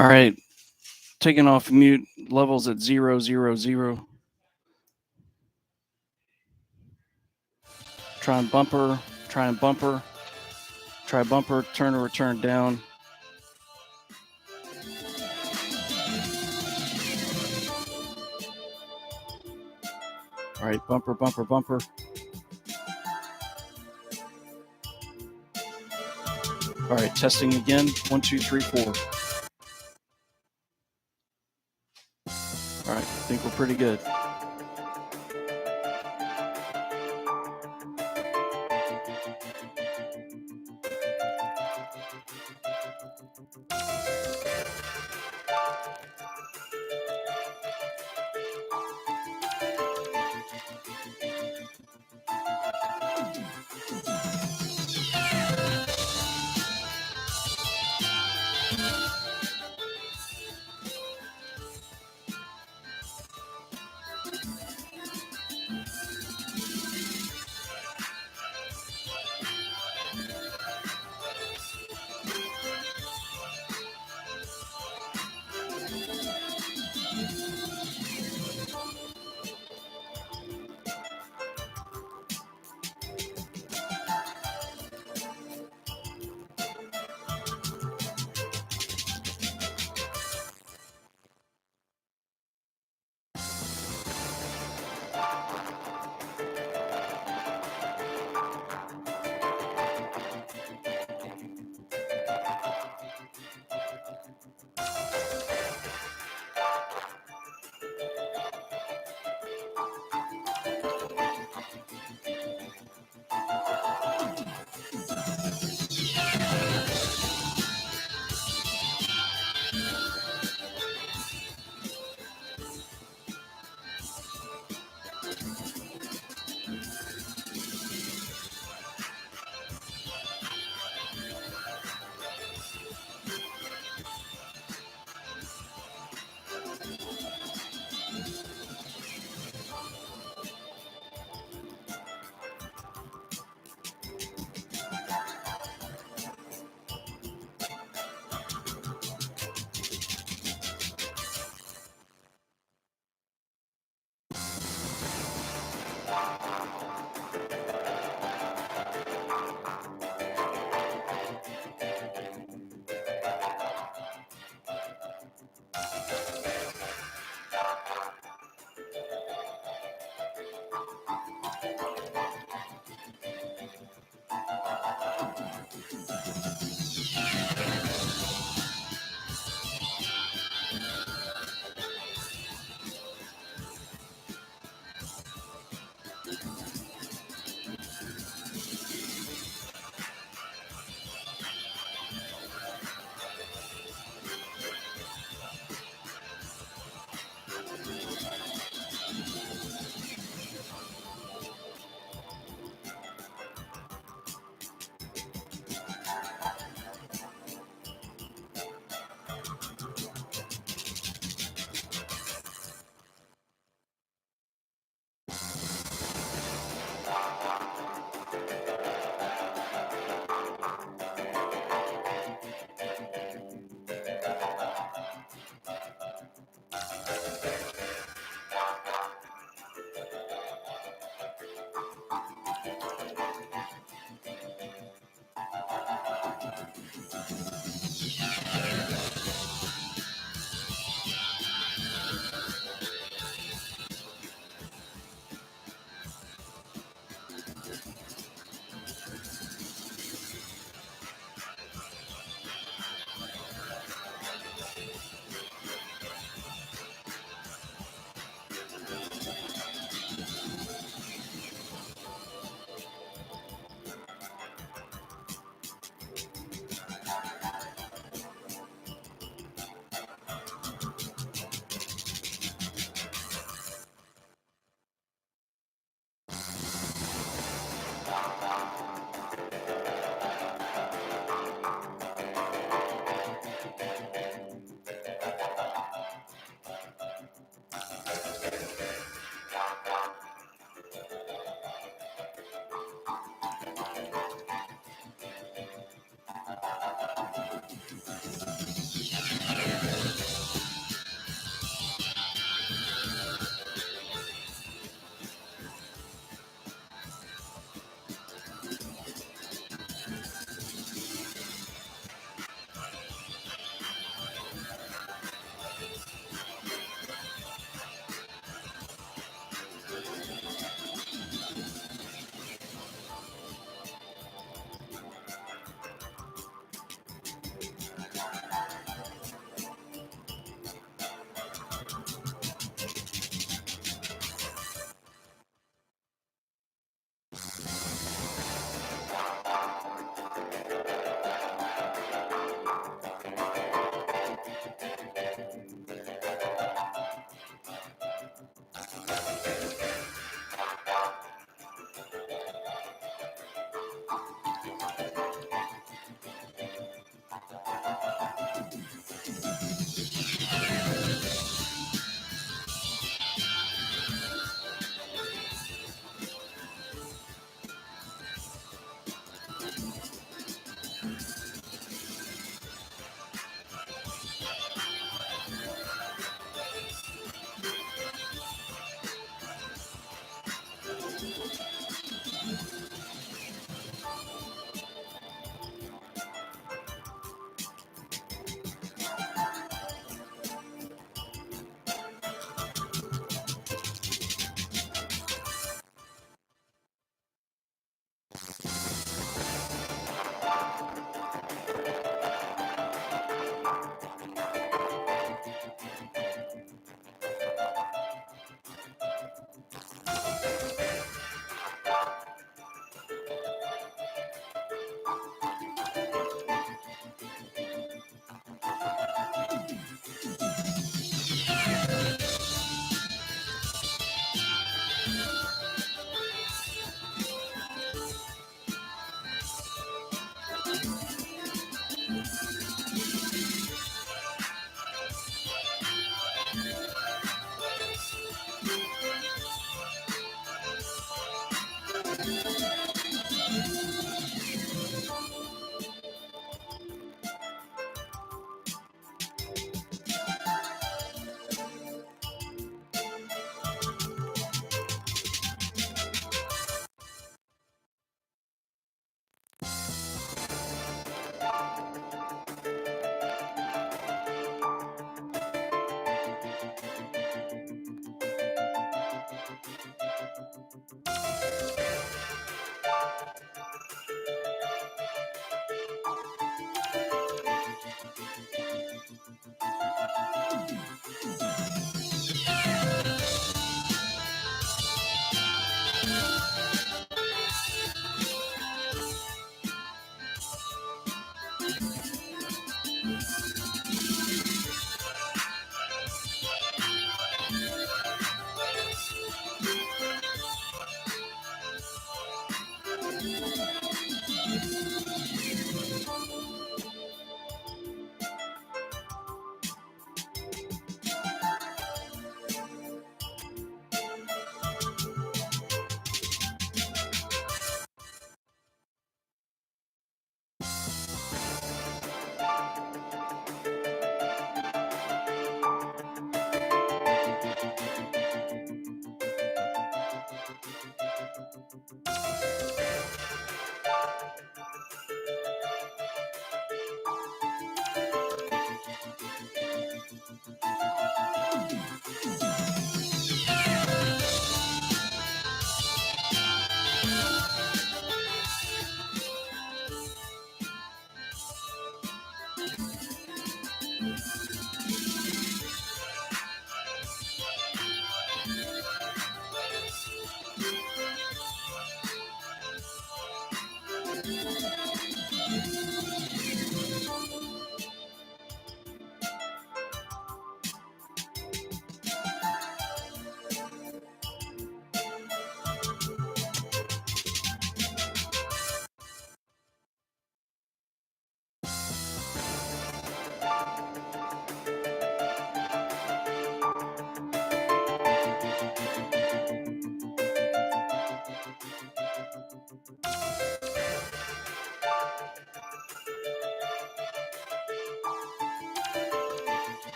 All right, taking off mute, levels at 0, 0, 0. Try and bumper, try bumper, turn or return down. All right, bumper, bumper, bumper. All right, testing again. 1, 2, 3, 4. All right, I think we're pretty good.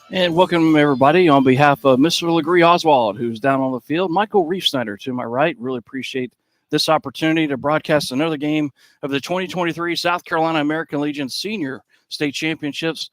And welcome, everybody, on behalf of Mr. LeGree Oswald, who's down on the field, Michael Reef-Snyder to my right. Really appreciate this opportunity to broadcast another game of the 2023 South Carolina American Legion Senior State Championships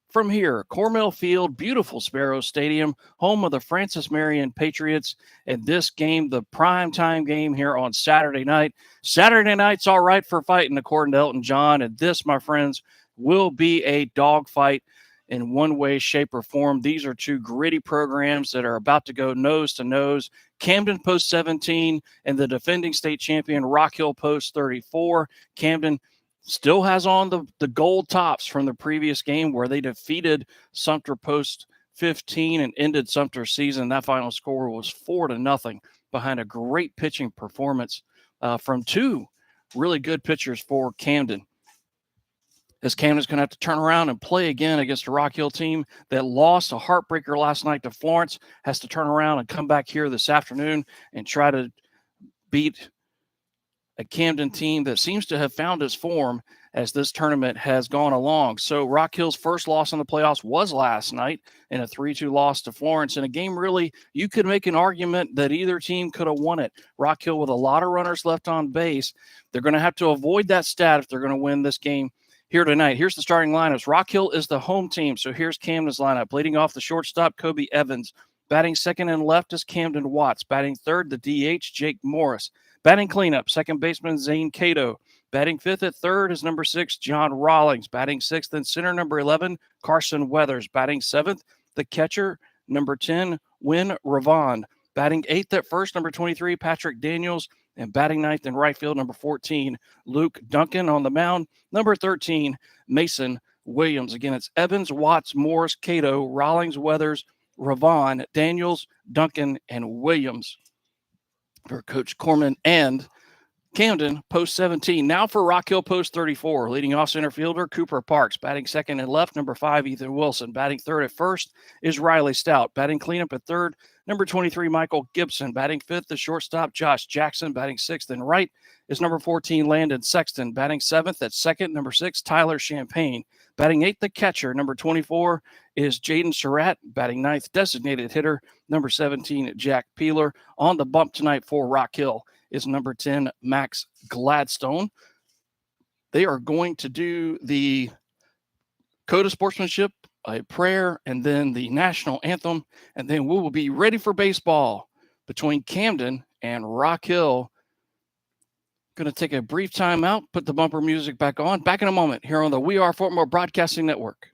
from here, Cornell Field, beautiful Sparrow Stadium, home of the Francis Marion Patriots. And this game, the primetime game here on Saturday night. Saturday night's all right for fighting, according to Elton John. And this, my friends, will be a dogfight in one way, shape, or form. These are two gritty programs that are about to go nose to nose. Camden post 17 and the defending state champion Rock Hill post 34. Camden still has on the gold tops from the previous game where they defeated Sumter post 15 and ended Sumter's season. That final score was 4-0 behind a great pitching performance from two really good pitchers for Camden. As Camden's going to have to turn around and play again against a Rock Hill team that lost a heartbreaker last night to Florence, has to turn around and come back here this afternoon and try to beat a Camden team that seems to have found its form as this tournament has gone along. So Rock Hill's first loss in the playoffs was last night in a 3-2 loss to Florence. In a game, really, you could make an argument that either team could have won it. Rock Hill with a lot of runners left on base. They're going to have to avoid that stat if they're going to win this game here tonight. Here's the starting lineups. Rock Hill is the home team, so here's Camden's lineup. Leading off the shortstop, Kobe Evans. Batting second and left is Camden Watts. Batting third, the DH, Jake Morris. Batting cleanup, second baseman Zane Cato. Batting fifth at third is number 6, John Rawlings. Batting sixth and center, number 11, Carson Weathers. Batting seventh, the catcher, number 10, Win Ravon. Batting eighth at first, number 23, Patrick Daniels. And batting ninth in right field, number 14, Luke Duncan. On the mound, number 13, Mason Williams. Again, it's Evans, Watts, Morris, Cato, Rawlings, Weathers, Ravon, Daniels, Duncan, and Williams for Coach Corman and Camden post 17. Now for Rock Hill post 34. Leading off center fielder Cooper Parks. Batting second and left, number 5, Ethan Wilson. Batting third at first is Riley Stout. Batting cleanup at third, number 23, Michael Gibson. Batting fifth, the shortstop Josh Jackson. Batting sixth and right is number 14, Landon Sexton. Batting seventh at second, number 6, Tyler Champagne. Batting eighth, the catcher, number 24, is Jaden Surratt. Batting ninth, designated hitter, number 17, Jack Peeler. On the bump tonight for Rock Hill is number 10, Max Gladstone. They are going to do the code of sportsmanship, a prayer, and then the national anthem, and then we will be ready for baseball between Camden and Rock Hill. Going to take a brief time out, put the bumper music back on. Back in a moment here on the We Are Fort Moore Broadcasting Network.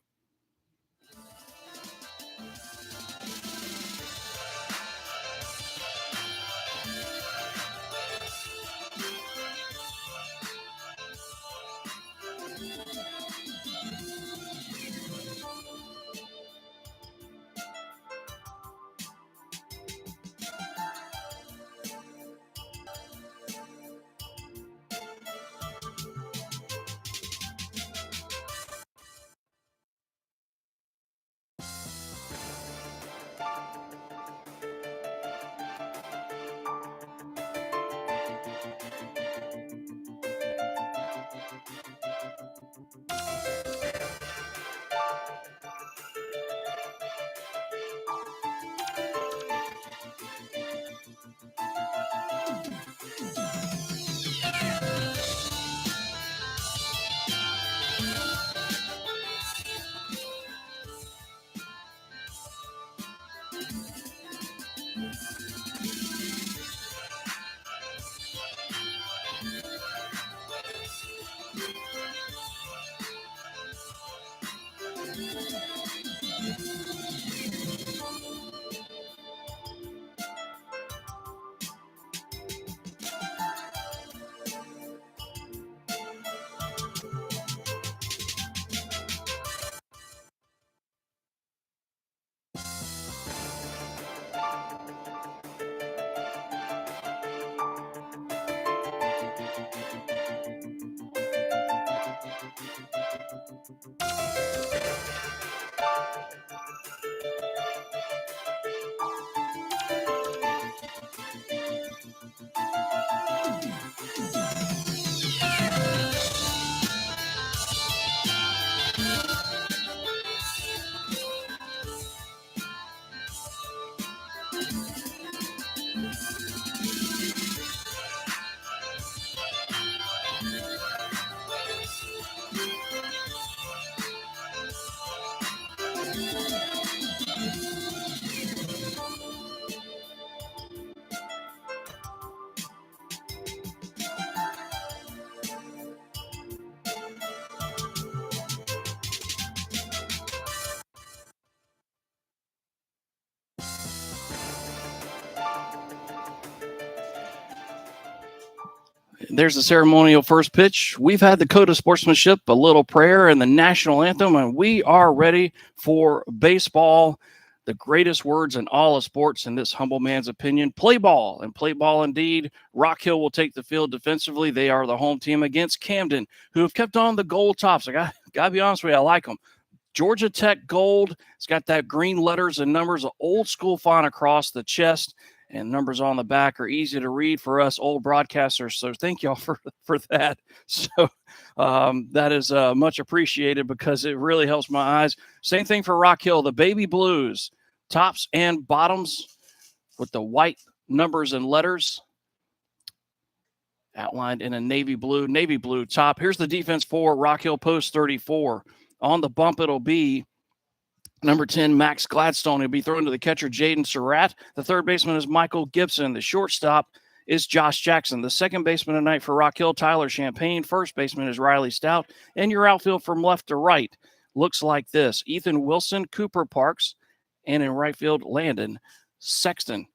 There's the ceremonial first pitch. We've had the code of sportsmanship, a little prayer, and the national anthem, and we are ready for baseball. The greatest words in all of sports, in this humble man's opinion. Play ball, and play ball indeed. Rock Hill will take the field defensively. They are the home team against Camden, who have kept on the gold tops. I got to be honest with you, I like them. Georgia Tech gold. It's got that green letters and numbers, an old school font across the chest, and numbers on the back are easy to read for us old broadcasters. So thank y'all for that. So that is much appreciated because it really helps my eyes. Same thing for Rock Hill, the baby blues, tops and bottoms with the white numbers and letters outlined in a navy blue top. Here's the defense for Rock Hill post 34. On the bump, it'll be number 10, Max Gladstone. He'll be thrown to the catcher, Jaden Surratt. The third baseman is Michael Gibson. The shortstop is Josh Jackson. The second baseman tonight for Rock Hill, Tyler Champagne. First baseman is Riley Stout. And your outfield from left to right looks like this: Ethan Wilson, Cooper Parks, and in right field, Landon Sexton.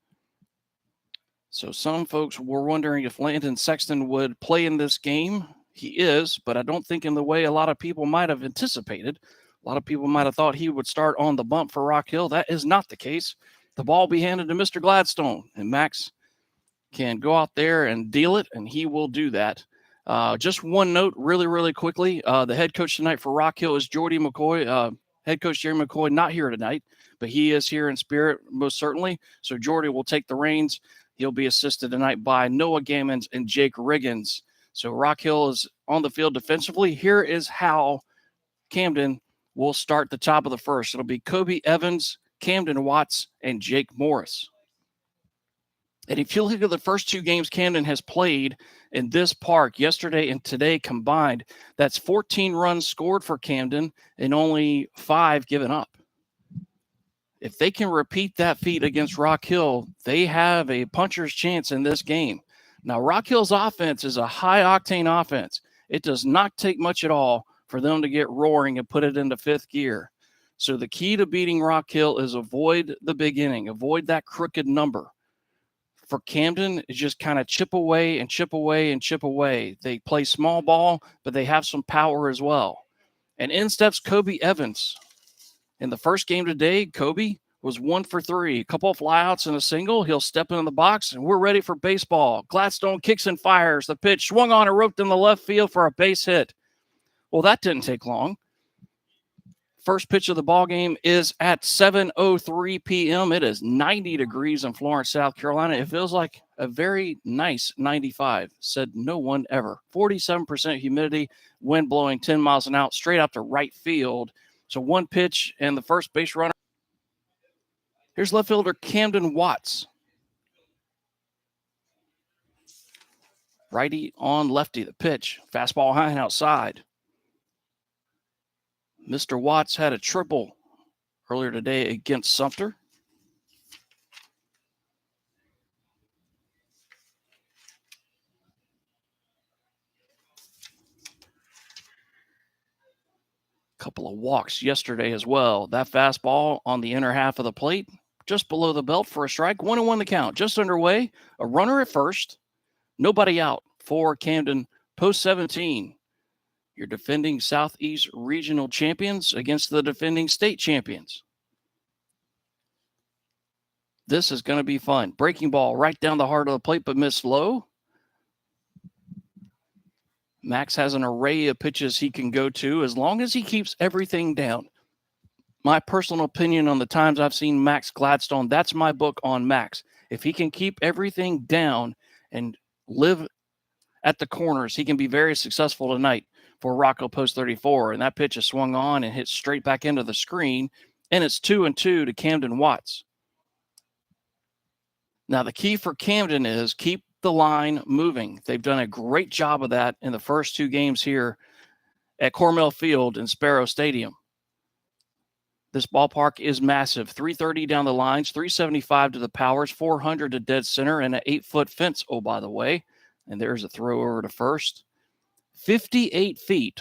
So some folks were wondering if Landon Sexton would play in this game. He is, but I don't think in the way a lot of people might have anticipated. A lot of people might have thought he would start on the bump for Rock Hill. That is not the case. The ball will be handed to Mr. Gladstone, and Max can go out there and deal it, and he will do that. Just one note really, really quickly. The head coach tonight for Rock Hill is Jordy McCoy. Head coach Jerry McCoy not here tonight, but he is here in spirit most certainly. So Jordy will take the reins. He'll be assisted tonight by Noah Gammons and Jake Riggins. So Rock Hill is on the field defensively. Here is how Camden will start the top of the first. It'll be Kobe Evans, Camden Watts, and Jake Morris. And if you look at the first two games Camden has played in this park, yesterday and today combined, that's 14 runs scored for Camden and only 5 given up. If they can repeat that feat against Rock Hill, they have a puncher's chance in this game. Now, Rock Hill's offense is a high-octane offense. It does not take much at all for them to get roaring and put it into fifth gear. So the key to beating Rock Hill is avoid the big inning, avoid that crooked number. For Camden, it's just kind of chip away and chip away and chip away. They play small ball, but they have some power as well. And in steps Kobe Evans. In the first game today, Kobe was 1 for 3, a couple of flyouts and a single. He'll step into the box, and we're ready for baseball. Gladstone kicks and fires. The pitch swung on and roped in the left field for a base hit. Well, that didn't take long. First pitch of the ball game is at 7:03 p.m. It is 90 degrees in Florence, South Carolina. It feels like a very nice 95, said no one ever. 47% humidity, wind blowing 10 miles an hour straight out to right field. So one pitch and the first base runner. Here's left fielder Camden Watts. Righty on lefty, the pitch. Fastball high and outside. Mr. Watts had a triple earlier today against Sumter. Couple of walks yesterday as well. That fastball on the inner half of the plate, just below the belt for a strike. 1-1 the count, just underway. A runner at first. Nobody out for Camden post 17. Your defending Southeast Regional champions against the defending state champions. This is going to be fun. Breaking ball right down the heart of the plate, but missed low. Max has an array of pitches he can go to as long as he keeps everything down. My personal opinion on the times I've seen Max Gladstone, that's my book on Max. If he can keep everything down and live at the corners, he can be very successful tonight for Rock Hill post 34. And that pitch is swung on and hit straight back into the screen. And it's 2-2 to Camden Watts. Now, the key for Camden is keep the line moving. They've done a great job of that in the first two games here at Cornell Field and Sparrow Stadium. This ballpark is massive. 330 down the lines, 375 to the powers, 400 to dead center, and an 8-foot fence, oh, by the way. And there's a throw over to first. 58 feet.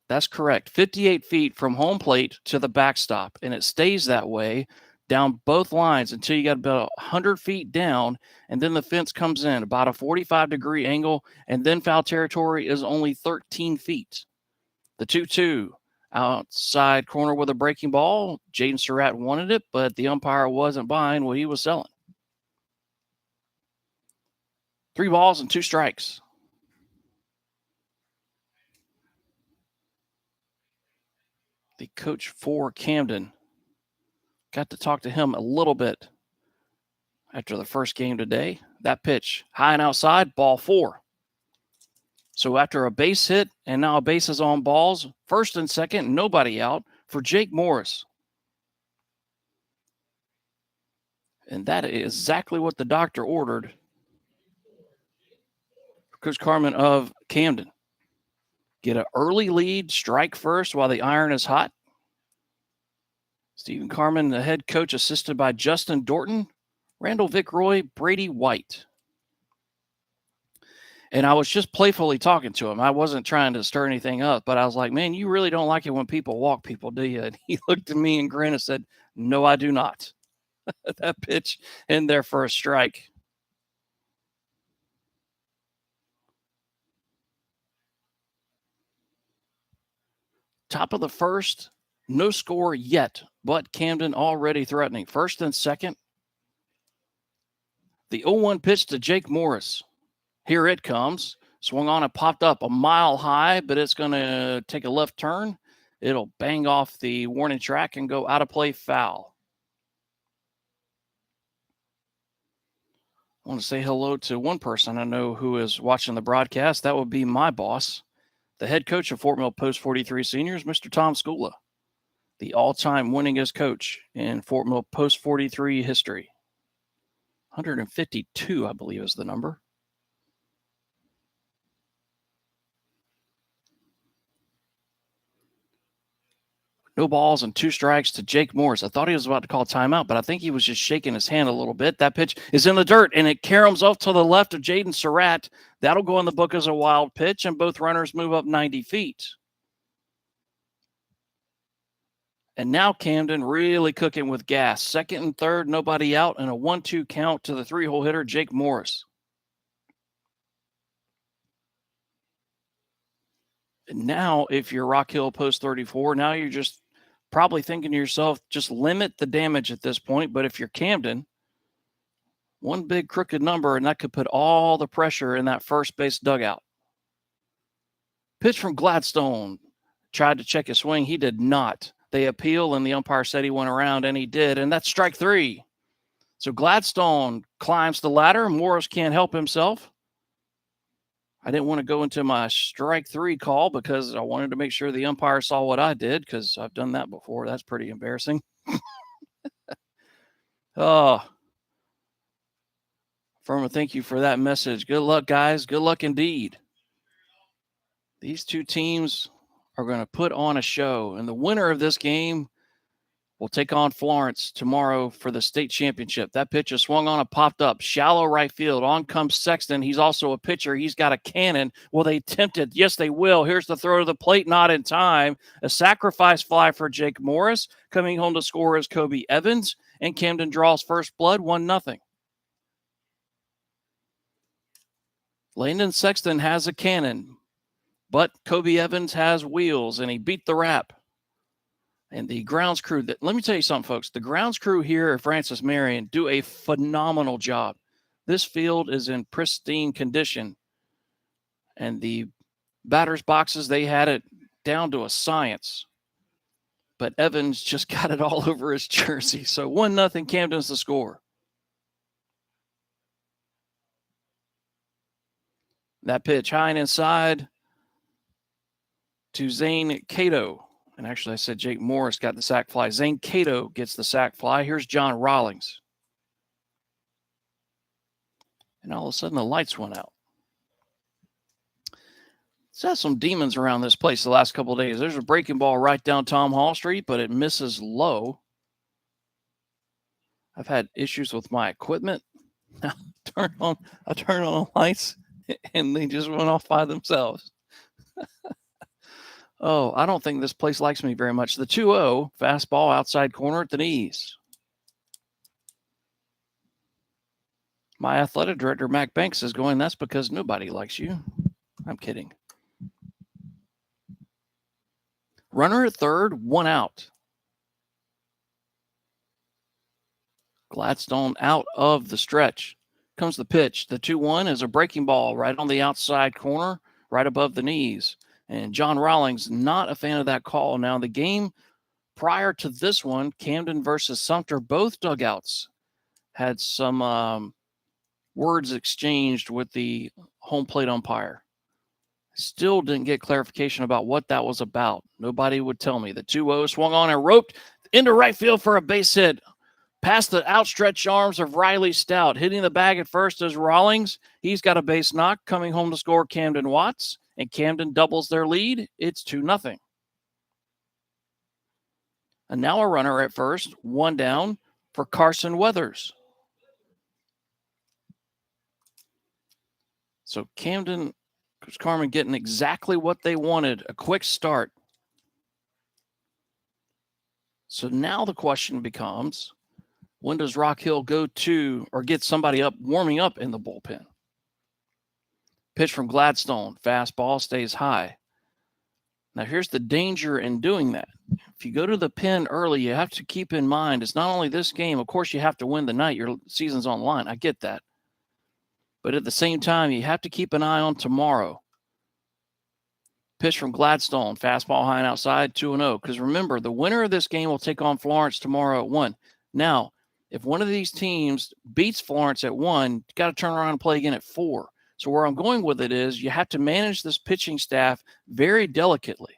That's correct. 58 feet from home plate to the backstop. And it stays that way down both lines until you got about 100 feet down, and then the fence comes in about a 45-degree angle, and then foul territory is only 13 feet. The 2-2 outside corner with a breaking ball. Jaden Surratt wanted it, but the umpire wasn't buying what he was selling. 3 balls and 2 strikes. The coach for Camden, got to talk to him a little bit after the first game today. That pitch, high and outside, ball 4. So after a base hit and now a bases on balls, first and second, nobody out for Jake Morris. And that is exactly what the doctor ordered. Coach Carmen of Camden. Get an early lead, strike first while the iron is hot. Stephen Carmen, the head coach, assisted by Justin Dorton, Randall Vickroy, Brady White. And I was just playfully talking to him. I wasn't trying to stir anything up, but I was like, man, you really don't like it when people walk people, do you? And he looked at me and grinned and said, no, I do not. That pitch in there for a strike. Top of the first, no score yet, but Camden already threatening. First and second. The 0-1 pitch to Jake Morris. Here it comes. Swung on and popped up a mile high, but it's going to take a left turn. It'll bang off the warning track and go out of play, foul. I want to say hello to one person I know who is watching the broadcast. That would be my boss, the head coach of Fort Mill Post 43 Seniors, Mr. Tom Skula, the all-time winningest coach in Fort Mill Post 43 history. 152, I believe, is the number. No balls and 2 strikes to Jake Morris. I thought he was about to call timeout, but I think he was just shaking his hand a little bit. That pitch is in the dirt, and it caroms off to the left of Jaden Surratt. That'll go in the book as a wild pitch, and both runners move up 90 feet. And now Camden really cooking with gas. Second and third, nobody out, and a 1-2 count to the 3-hole hitter, Jake Morris. And now, if you're Rock Hill Post 34, now you're just probably thinking to yourself, just limit the damage at this point. But if you're Camden, one big crooked number, and that could put all the pressure in that first base dugout. Pitch from Gladstone. Tried to check his swing. He did not. They appeal, and the umpire said he went around, and he did. And that's strike 3. So Gladstone climbs the ladder. Morris can't help himself. I didn't want to go into my strike 3 call because I wanted to make sure the umpire saw what I did, because I've done that before. That's pretty embarrassing. Oh, Furman, thank you for that message. Good luck, guys. Good luck indeed. These two teams are going to put on a show, and the winner of this game will take on Florence tomorrow for the state championship. That pitch is swung on and popped up. Shallow right field. On comes Sexton. He's also a pitcher. He's got a cannon. Will they attempt it? Yes, they will. Here's the throw to the plate. Not in time. A sacrifice fly for Jake Morris. Coming home to score is Kobe Evans. And Camden draws first blood, 1-0. Landon Sexton has a cannon, but Kobe Evans has wheels, and he beat the rap. And the grounds crew, let me tell you something, folks. The grounds crew here at Francis Marion do a phenomenal job. This field is in pristine condition. And the batter's boxes, they had it down to a science. But Evans just got it all over his jersey. So 1-0, Camden's the score. That pitch high and inside to Zane Cato. And actually, I said Jake Morris got the sac fly. Zane Cato gets the sac fly. Here's John Rawlings. And all of a sudden, the lights went out. It's had some demons around this place the last couple of days. There's a breaking ball right down Tom Hall Street, but it misses low. I've had issues with my equipment. I turn on the lights, and they just went off by themselves. Oh, I don't think this place likes me very much. The 2-0, fastball outside corner at the knees. My athletic director, Mac Banks, is going, that's because nobody likes you. I'm kidding. Runner at third, one out. Gladstone out of the stretch. Comes the pitch. The 2-1 is a breaking ball right on the outside corner, right above the knees. And John Rawlings, not a fan of that call. Now, the game prior to this one, Camden versus Sumter, both dugouts had some words exchanged with the home plate umpire. Still didn't get clarification about what that was about. Nobody would tell me. The 2-0 swung on and roped into right field for a base hit. Past the outstretched arms of Riley Stout. Hitting the bag at first is Rawlings. He's got a base knock. Coming home to score Camden Watts. And Camden doubles their lead. It's 2-0. And now a runner at first. One down for Carson Weathers. So Camden, Coach Carmen getting exactly what they wanted. A quick start. So now the question becomes, when does Rock Hill go to or get somebody up, warming up in the bullpen? Pitch from Gladstone. Fastball stays high. Now, here's the danger in doing that. If you go to the pen early, you have to keep in mind it's not only this game. Of course, you have to win the night. Your season's on the line. I get that. But at the same time, you have to keep an eye on tomorrow. Pitch from Gladstone. Fastball high and outside, 2-0. Because remember, the winner of this game will take on Florence tomorrow at 1. Now, if one of these teams beats Florence at 1, you got to turn around and play again at 4. So where I'm going with it is you have to manage this pitching staff very delicately.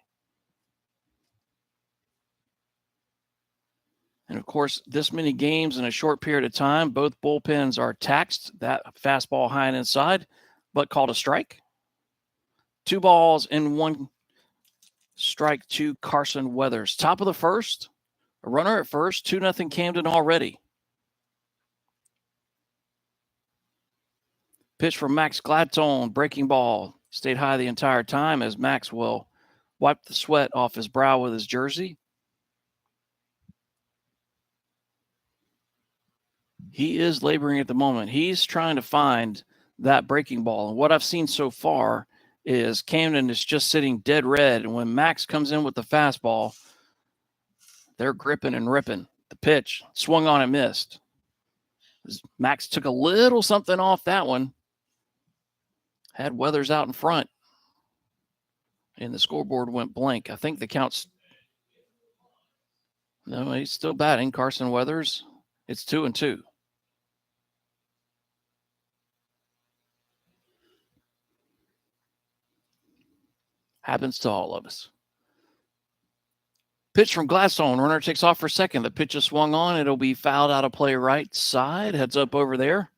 And, of course, this many games in a short period of time, both bullpens are taxed. That fastball high and inside, but called a strike. 2 balls and 1 strike to Carson Weathers. Top of the first, a runner at first, 2-0 Camden already. Pitch from Max Gladstone, breaking ball. Stayed high the entire time as Max will wipe the sweat off his brow with his jersey. He is laboring at the moment. He's trying to find that breaking ball. And what I've seen so far is Camden is just sitting dead red. And when Max comes in with the fastball, they're gripping and ripping. The pitch swung on and missed. Max took a little something off that one. Had Weathers out in front. And the scoreboard went blank. I think the count's... No, he's still batting. Carson Weathers. It's 2-2. Happens to all of us. Pitch from Gladstone. Runner takes off for second. The pitch is swung on. It'll be fouled out of play right side. Heads up over there.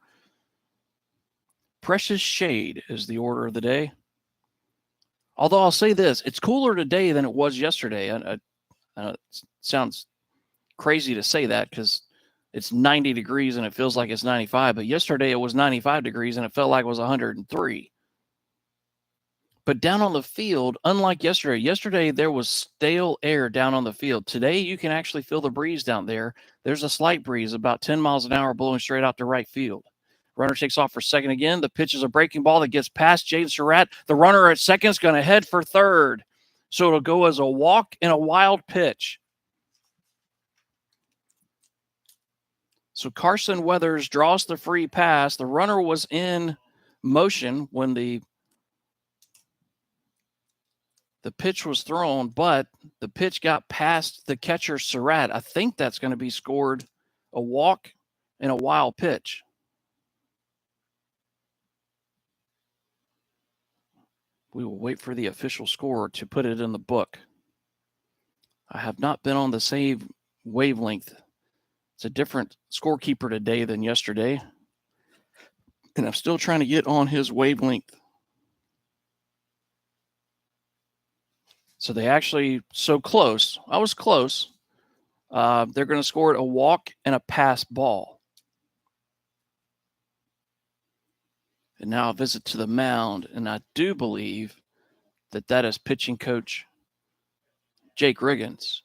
Precious shade is the order of the day. Although I'll say this, it's cooler today than it was yesterday. It sounds crazy to say that because it's 90 degrees and it feels like it's 95. But yesterday it was 95 degrees and it felt like it was 103. But down on the field, unlike yesterday there was stale air down on the field. Today you can actually feel the breeze down there. There's a slight breeze, about 10 miles an hour, blowing straight out to right field. Runner takes off for second again. The pitch is a breaking ball that gets past Jaden Surratt. The runner at second is going to head for third. So it'll go as a walk and a wild pitch. So Carson Weathers draws the free pass. The runner was in motion when the pitch was thrown, but the pitch got past the catcher Surratt. I think that's going to be scored a walk and a wild pitch. We will wait for the official score to put it in the book. I have not been on the same wavelength. It's a different scorekeeper today than yesterday. And I'm still trying to get on his wavelength. So they actually, so close. I was close. They're going to score it a walk and a pass ball. And now a visit to the mound. And I do believe that is pitching coach Jake Riggins.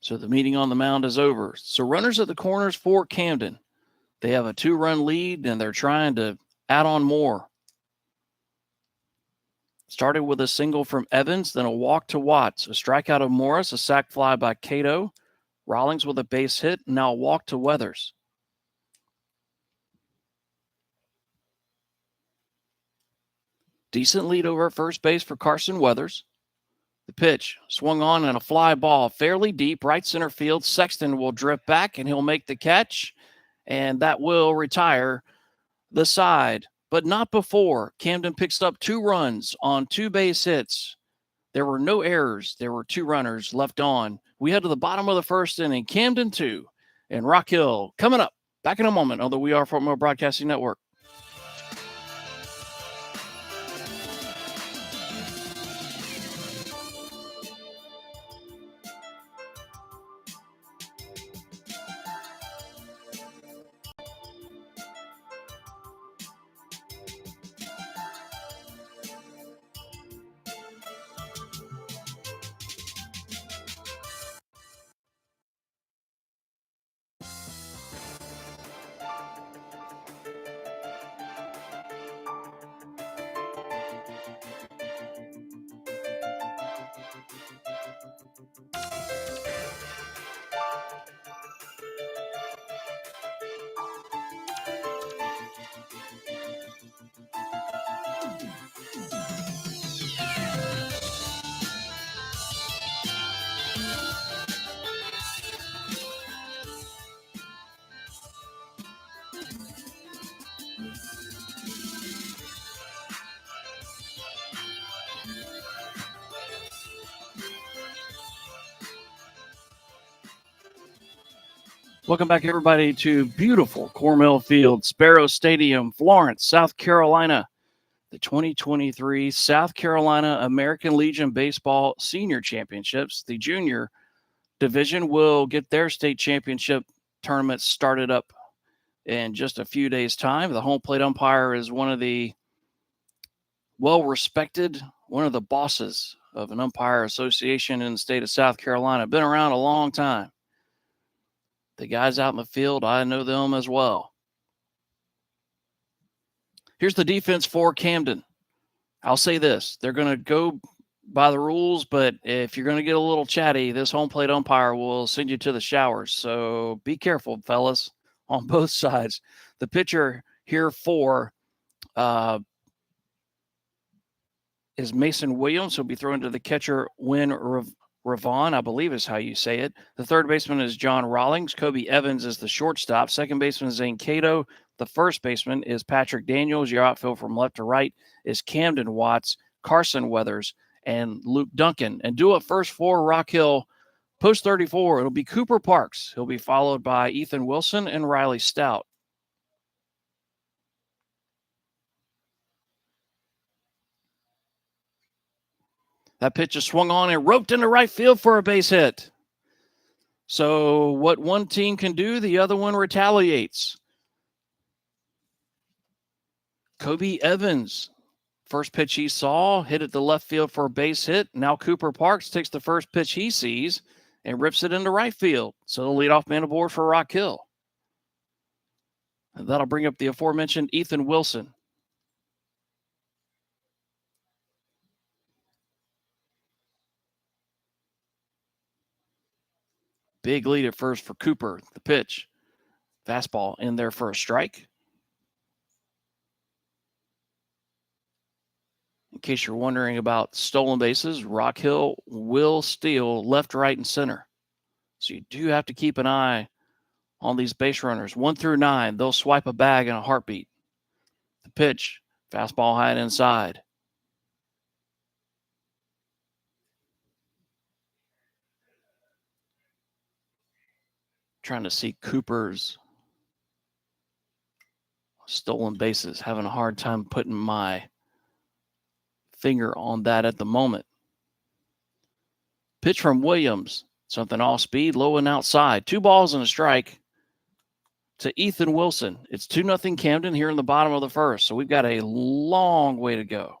So the meeting on the mound is over. So runners at the corners for Camden. They have a 2-run lead, and they're trying to add on more. Started with a single from Evans, then a walk to Watts, a strikeout of Morris, a sac fly by Cato, Rawlings with a base hit, and now a walk to Weathers. Decent lead over at first base for Carson Weathers. The pitch swung on and a fly ball fairly deep, right center field. Sexton will drift back and he'll make the catch, and that will retire the side, but not before. Camden picks up 2 runs on 2 base hits. There were no errors. There were 2 runners left on. We head to the bottom of the first inning. Camden 2 and Rock Hill coming up. Back in a moment on the We Are Fort Mill Broadcasting Network. Welcome back, everybody, to beautiful Cornell Field, Sparrow Stadium, Florence, South Carolina. The 2023 South Carolina American Legion Baseball Senior Championships. The junior division will get their state championship tournament started up in just a few days' time. The home plate umpire is one of the well-respected, one of the bosses of an umpire association in the state of South Carolina. Been around a long time. The guys out in the field, I know them as well. Here's the defense for Camden. I'll say this. They're going to go by the rules, but if you're going to get a little chatty, this home plate umpire will send you to the showers. So be careful, fellas, on both sides. The pitcher here for is Mason Williams. He'll be thrown to the catcher, Wynn Ravon, I believe is how you say it. The third baseman is John Rawlings. Kobe Evans is the shortstop. Second baseman is Zane Cato. The first baseman is Patrick Daniels. Your outfield from left to right is Camden Watts, Carson Weathers, and Luke Duncan. And due up first for Rock Hill, post 34, it'll be Cooper Parks. He'll be followed by Ethan Wilson and Riley Stout. That pitch is swung on and roped into right field for a base hit. So what one team can do, the other one retaliates. Kobe Evans, first pitch he saw, hit it to left field for a base hit. Now Cooper Parks takes the first pitch he sees and rips it into right field. So the leadoff man aboard for Rock Hill. And that'll bring up the aforementioned Ethan Wilson. Big lead at first for Cooper. The pitch. Fastball in there for a strike. In case you're wondering about stolen bases, Rock Hill will steal left, right, and center. So you do have to keep an eye on these base runners. 1 through 9, they'll swipe a bag in a heartbeat. The pitch. Fastball high and inside. Trying to see Cooper's stolen bases. Having a hard time putting my finger on that at the moment. Pitch from Williams. Something off speed, low and outside. 2 balls and a strike to Ethan Wilson. It's 2-0 Camden here in the bottom of the first. So we've got a long way to go.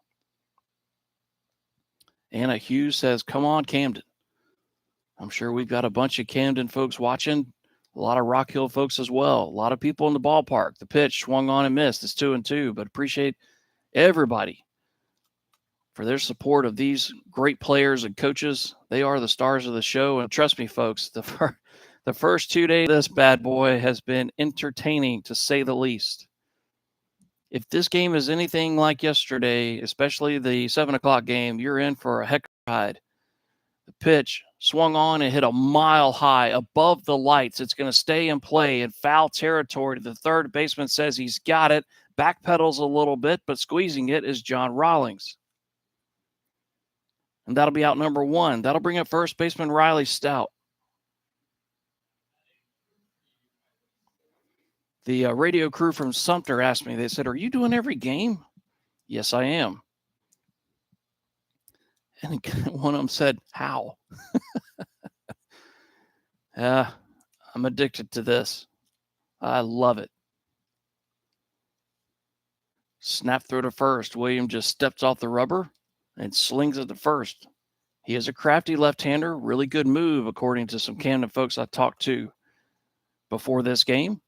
Anna Hughes says, come on, Camden. I'm sure we've got a bunch of Camden folks watching, a lot of Rock Hill folks as well, a lot of people in the ballpark. The pitch swung on and missed. It's 2-2, but appreciate everybody for their support of these great players and coaches. They are the stars of the show. And trust me, folks, the first 2 days of this bad boy has been entertaining, to say the least. If this game is anything like yesterday, especially the 7 o'clock game, you're in for a heck of a ride. The pitch swung on and hit a mile high above the lights. It's going to stay in play in foul territory. The third baseman says he's got it, backpedals a little bit, but squeezing it is John Rawlings. And that'll be out number 1. That'll bring up first baseman Riley Stout. The radio crew from Sumter asked me, they said, "Are you doing every game?" Yes, I am. And one of them said, "How?" I'm addicted to this. I love it. Snap throw to first. William just steps off the rubber and slings it to first. He is a crafty left-hander. Really good move, according to some Camden folks I talked to before this game.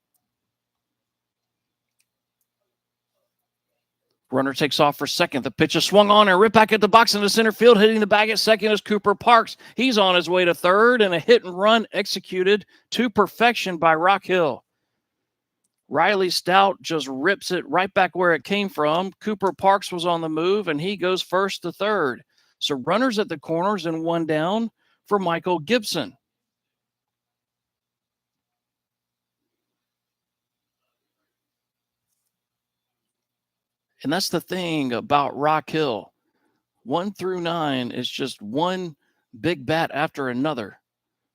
Runner takes off for second. The pitch is swung on and ripped back at the box into center field. Hitting the bag at second is Cooper Parks. He's on his way to third, and a hit and run executed to perfection by Rock Hill. Riley Stout just rips it right back where it came from. Cooper Parks was on the move, and he goes first to third. So runners at the corners and 1 down for Michael Gibson. And that's the thing about Rock Hill. 1 through 9 is just one big bat after another.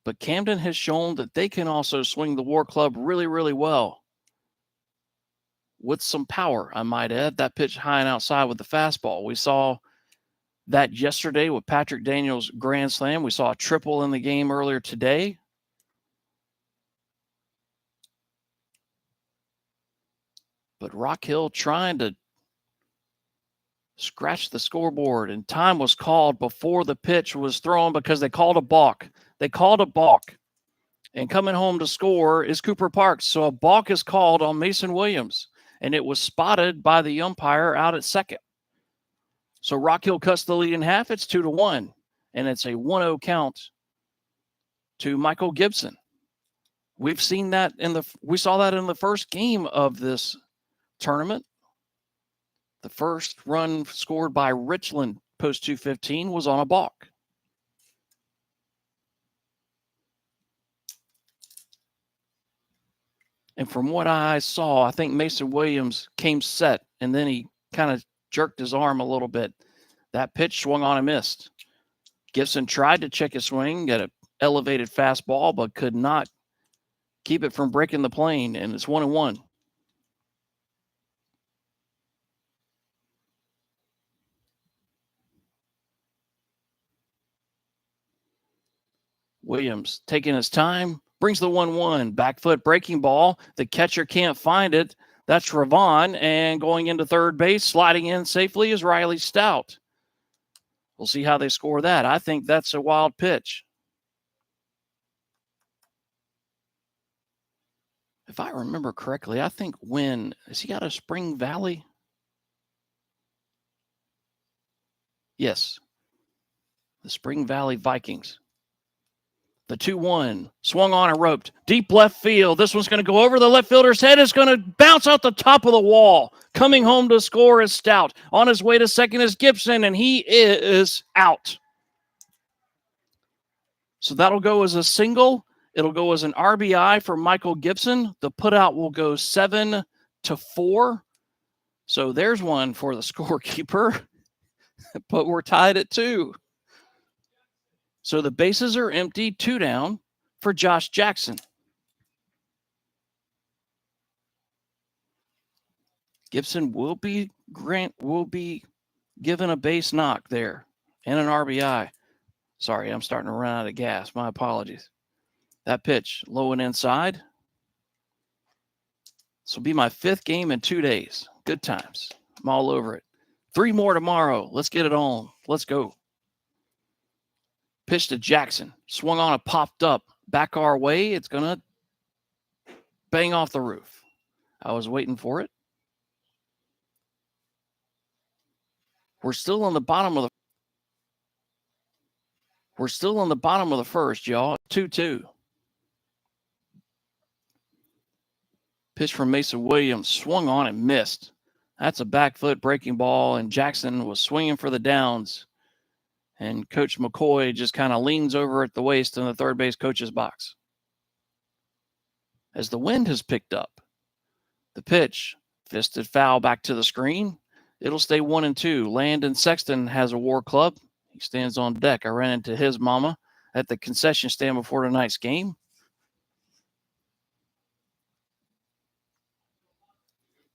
But Camden has shown that they can also swing the War Club really, really well. With some power, I might add. That pitch high and outside with the fastball. We saw that yesterday with Patrick Daniels' grand slam. We saw a triple in the game earlier today. But Rock Hill trying to scratch the scoreboard, and time was called before the pitch was thrown because they called a balk. And coming home to score is Cooper Parks. So a balk is called on Mason Williams, and it was spotted by the umpire out at second. So Rock Hill cuts the lead in half. It's 2-1, and it's a 1-0 count to Michael Gibson. We've seen that we saw that in the first game of this tournament. The first run scored by Richland post 215 was on a balk. And from what I saw, I think Mason Williams came set, and then he kind of jerked his arm a little bit. That pitch swung on and missed. Gibson tried to check his swing, got an elevated fastball, but could not keep it from breaking the plane, and it's 1-1. Williams taking his time, brings the 1-1. Back foot breaking ball. The catcher can't find it. That's Ravon, and going into third base, sliding in safely is Riley Stout. We'll see how they score that. I think that's a wild pitch. If I remember correctly, I think has he got a Spring Valley? Yes. The Spring Valley Vikings. The 2-1 swung on and roped. Deep left field. This one's going to go over the left fielder's head. It's going to bounce out the top of the wall. Coming home to score is Stout. On his way to second is Gibson, and he is out. So that'll go as a single. It'll go as an RBI for Michael Gibson. The putout will go 7-4. So there's one for the scorekeeper. But we're tied at 2. So the bases are empty, 2 down for Josh Jackson. Gibson will be given a base knock there and an RBI. Sorry, I'm starting to run out of gas. My apologies. That pitch low and inside. This will be my 5th game in 2 days. Good times. I'm all over it. 3 more tomorrow. Let's get it on. Let's go. Pitch to Jackson. Swung on and popped up. Back our way. It's going to bang off the roof. I was waiting for it. We're still on the bottom of the first, y'all. 2-2. Pitch from Mason Williams. Swung on and missed. That's a back foot breaking ball, and Jackson was swinging for the downs. And Coach McCoy just kind of leans over at the waist in the third base coach's box. As the wind has picked up, the pitch, fisted foul back to the screen. It'll stay 1-2. Landon Sexton has a war club. He stands on deck. I ran into his mama at the concession stand before tonight's game.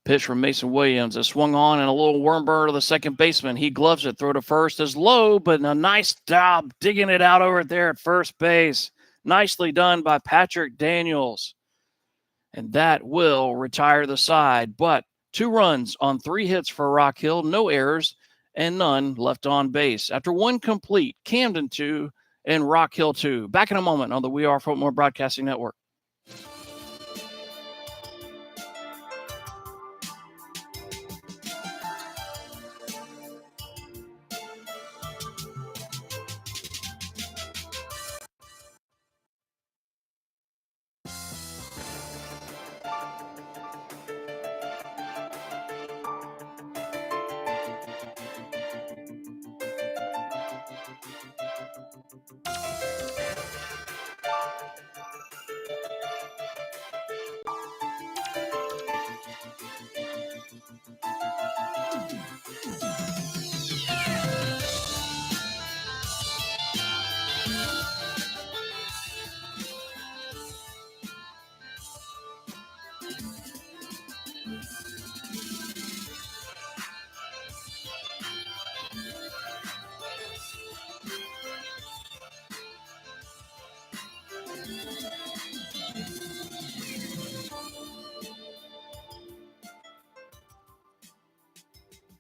Pitch from Mason Williams. A swung on and a little worm burner to the second baseman. He gloves it. Throw to first is low, but a nice job digging it out over there at first base. Nicely done by Patrick Daniels. And that will retire the side. But 2 runs on 3 hits for Rock Hill. No errors and none left on base. After 1 complete, Camden 2 and Rock Hill 2. Back in a moment on the We Are Fillmore Broadcasting Network.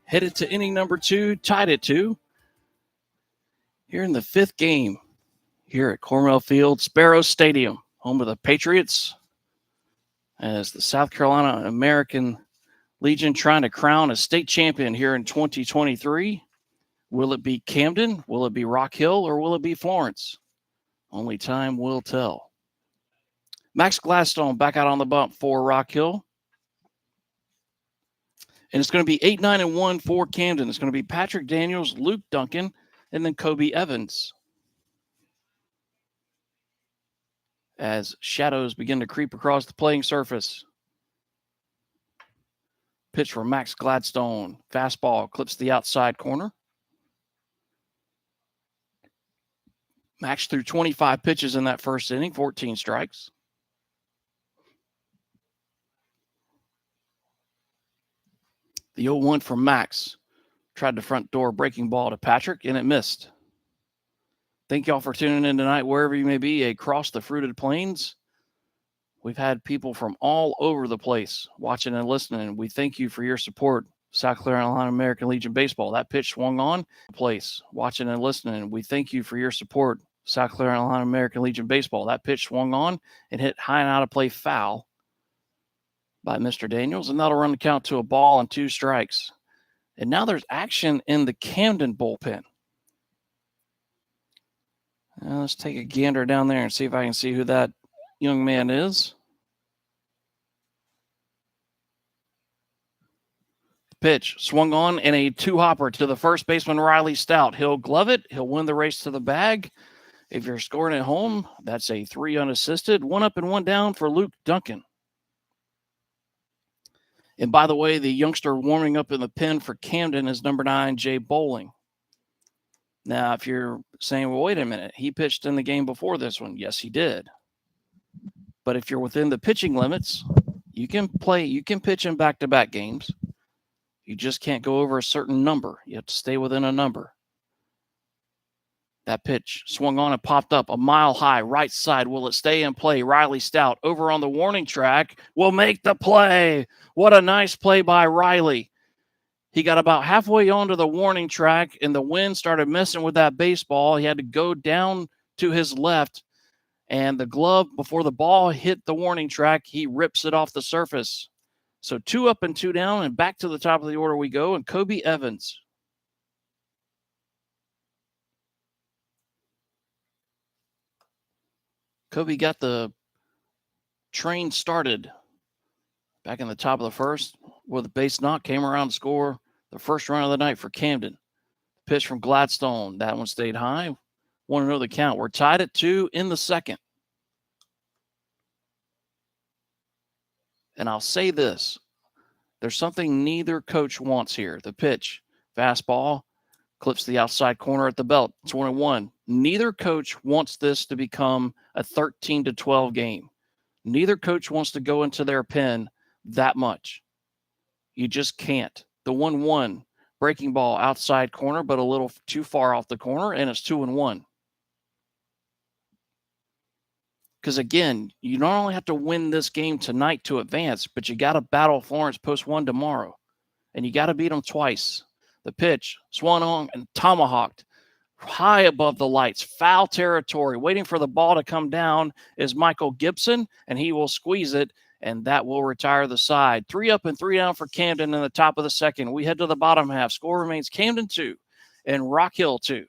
Headed to inning number 2, tied at 2. Here in the 5th game, here at Cornwell Field, Sparrow Stadium, home of the Patriots, as the South Carolina American Legion trying to crown a state champion here in 2023. Will it be Camden? Will it be Rock Hill? Or will it be Florence? Only time will tell. Max Gladstone back out on the bump for Rock Hill. And it's going to be 8-9-1 for Camden. It's going to be Patrick Daniels, Luke Duncan, and then Kobe Evans. As shadows begin to creep across the playing surface. Pitch for Max Gladstone. Fastball clips the outside corner. Max threw 25 pitches in that first inning, 14 strikes. The 0-1 from Max. Tried the front door breaking ball to Patrick, and it missed. Thank y'all for tuning in tonight, wherever you may be across the fruited plains. We've had people from all over the place watching and listening. We thank you for your support. South Carolina American Legion Baseball. That pitch swung on. Place watching and listening. We thank you for your support. South Carolina American Legion Baseball. That pitch swung on and hit high and out of play foul by Mr. Daniels, and that'll run the count to a ball and 2 strikes. And now there's action in the Camden bullpen. Now let's take a gander down there and see if I can see who that young man is. Pitch swung on and a 2-hopper to the first baseman, Riley Stout. He'll glove it. He'll win the race to the bag. If you're scoring at home, that's a 3 unassisted. 1 up and 1 down for Luke Duncan. And by the way, the youngster warming up in the pen for Camden is number 9, Jay Bowling. Now, if you're saying, well, wait a minute, he pitched in the game before this one. Yes, he did. But if you're within the pitching limits, you can pitch in back-to-back games. You just can't go over a certain number. You have to stay within a number. That pitch swung on and popped up a mile high, right side. Will it stay in play? Riley Stout over on the warning track will make the play. What a nice play by Riley. He got about halfway onto the warning track, and the wind started messing with that baseball. He had to go down to his left, and the glove, before the ball hit the warning track, he rips it off the surface. So 2 up and 2 down, and back to the top of the order we go, and Kobe Evans. Kobe got the train started back in the top of the first with a base knock, came around to score the first run of the night for Camden. Pitch from Gladstone. That one stayed high. 1-0 the count. We're tied at 2 in the second. And I'll say this. There's something neither coach wants here. The pitch, fastball, clips the outside corner at the belt. It's 1-1. Neither coach wants this to become a 13-12 game. Neither coach wants to go into their pen that much. You just can't. The 1-1, breaking ball outside corner, but a little too far off the corner, and it's 2-1. Because, again, you not only have to win this game tonight to advance, but you got to battle Florence post 1 tomorrow. And you got to beat them twice. The pitch, swung on and tomahawked high above the lights, foul territory. Waiting for the ball to come down is Michael Gibson, and he will squeeze it, and that will retire the side. 3 up and 3 down for Camden in the top of the second. We head to the bottom half. Score remains Camden 2 and Rock Hill 2.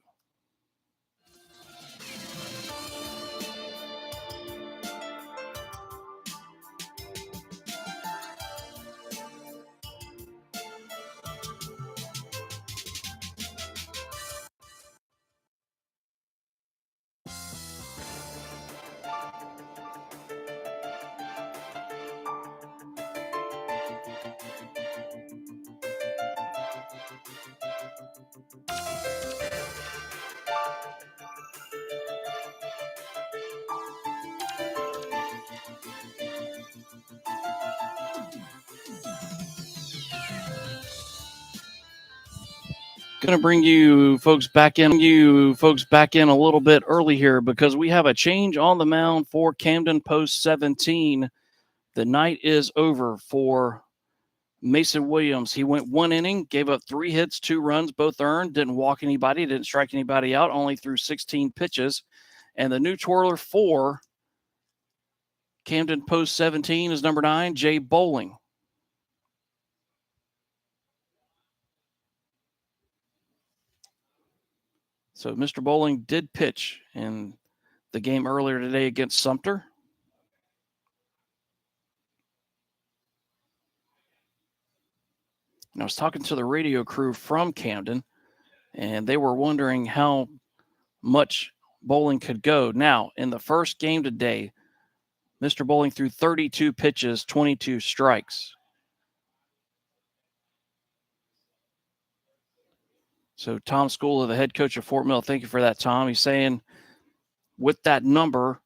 Going to bring you folks back in a little bit early here because we have a change on the mound for Camden post 17. The night is over for Mason Williams. He went 1 inning, gave up 3 hits, 2 runs, both earned, didn't walk anybody, didn't strike anybody out, only threw 16 pitches. And the new twirler for Camden post 17 is number 9, Jay Bowling. So Mr. Bowling did pitch in the game earlier today against Sumter. And I was talking to the radio crew from Camden, and they were wondering how much Bowling could go. Now, in the first game today, Mr. Bowling threw 32 pitches, 22 strikes. So Tom Schooler, the head coach of Fort Mill, thank you for that, Tom. He's saying with that number,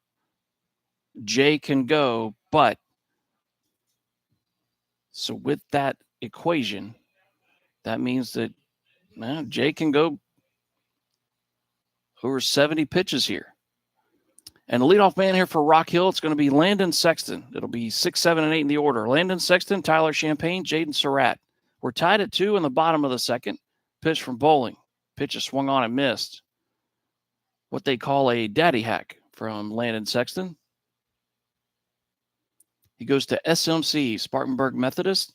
Jay can go, but so with that equation, that means that Jay can go over 70 pitches here. And the leadoff man here for Rock Hill, it's going to be Landon Sexton. It'll be 6, 7, and 8 in the order. Landon Sexton, Tyler Champagne, Jaden Surratt. We're tied at 2 in the bottom of the second. Pitch from Bowling. Pitch is swung on and missed. What they call a daddy hack from Landon Sexton. He goes to SMC, Spartanburg Methodist.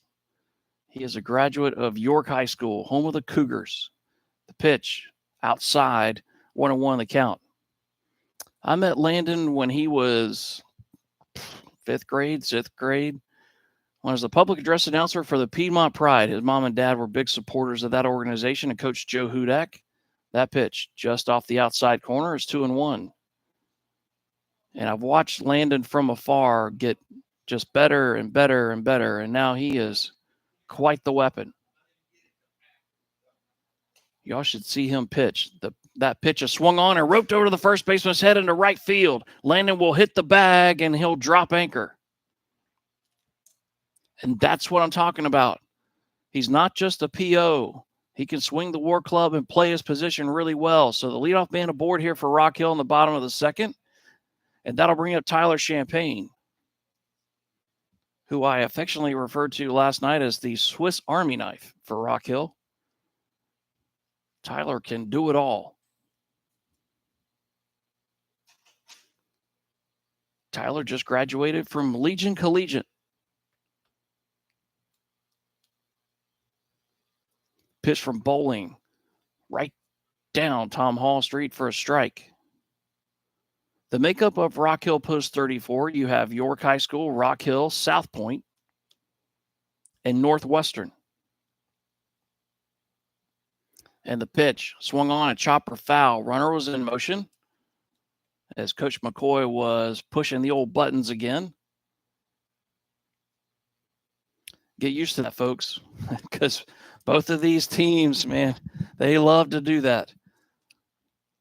He is a graduate of York High School, home of the Cougars. The pitch, outside, 1-1 the count. I met Landon when he was 5th grade, 6th grade. When I was the public address announcer for the Piedmont Pride, his mom and dad were big supporters of that organization, and Coach Joe Hudak. That pitch, just off the outside corner, is 2-1. And I've watched Landon from afar get just better and better and better, and now he is quite the weapon. Y'all should see him pitch. That pitch is swung on and roped over to the first baseman's head into right field. Landon will hit the bag, and he'll drop anchor. And that's what I'm talking about. He's not just a PO. He can swing the war club and play his position really well. So the leadoff man aboard here for Rock Hill in the bottom of the second. And that'll bring up Tyler Champagne, who I affectionately referred to last night as the Swiss Army knife for Rock Hill. Tyler can do it all. Tyler just graduated from Legion Collegiate. Pitch from Bowling, right down Tom Hall Street for a strike. The makeup of Rock Hill Post 34, you have York High School, Rock Hill, South Point, and Northwestern. And the pitch swung on a chopper foul. Runner was in motion as Coach McCoy was pushing the old buttons again. Get used to that, folks, because both of these teams, man, they love to do that.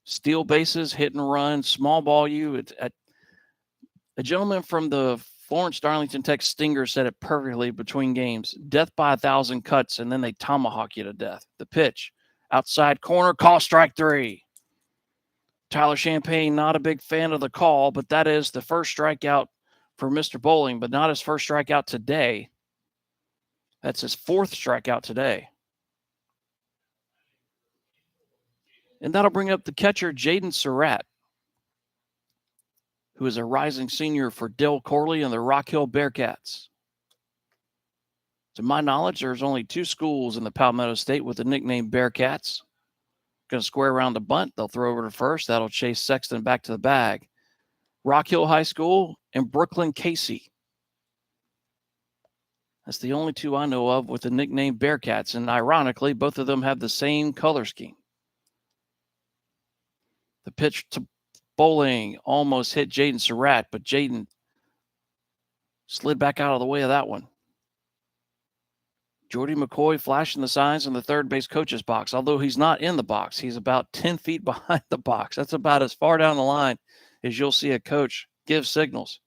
Steal bases, hit and run, small ball you. A gentleman from the Florence Darlington Tech Stingers said it perfectly between games. Death by 1,000 cuts, and then they tomahawk you to death. The pitch, outside corner, call strike 3. Tyler Champagne, not a big fan of the call, but that is the first strikeout for Mr. Bowling, but not his first strikeout today. That's his 4th strikeout today. And that'll bring up the catcher, Jaden Surratt, who is a rising senior for Dale Corley and the Rock Hill Bearcats. To my knowledge, there's only 2 schools in the Palmetto State with the nickname Bearcats. Going to square around the bunt. They'll throw over to first. That'll chase Sexton back to the bag. Rock Hill High School and Brooklyn Casey. That's the only 2 I know of with the nickname Bearcats. And ironically, both of them have the same color scheme. The pitch to Bowling almost hit Jaden Surratt, but Jaden slid back out of the way of that one. Jordy McCoy flashing the signs in the third base coach's box. Although he's not in the box, he's about 10 feet behind the box. That's about as far down the line as you'll see a coach give signals.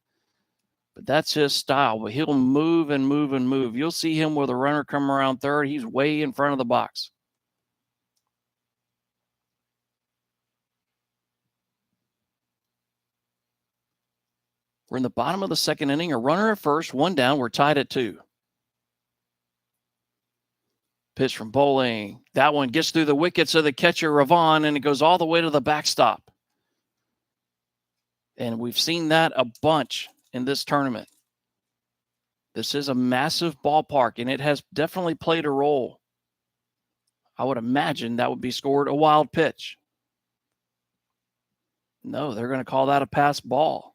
But that's his style. But he'll move and move and move. You'll see him with a runner come around third. He's way in front of the box. We're in the bottom of the second inning. A runner at first, 1 down. We're tied at 2. Pitch from Bowling. That one gets through the wickets of the catcher, Ravon, and it goes all the way to the backstop. And we've seen that a bunch in this tournament. This is a massive ballpark, and it has definitely played a role. I would imagine that would be scored a wild pitch. No, they're going to call that a pass ball.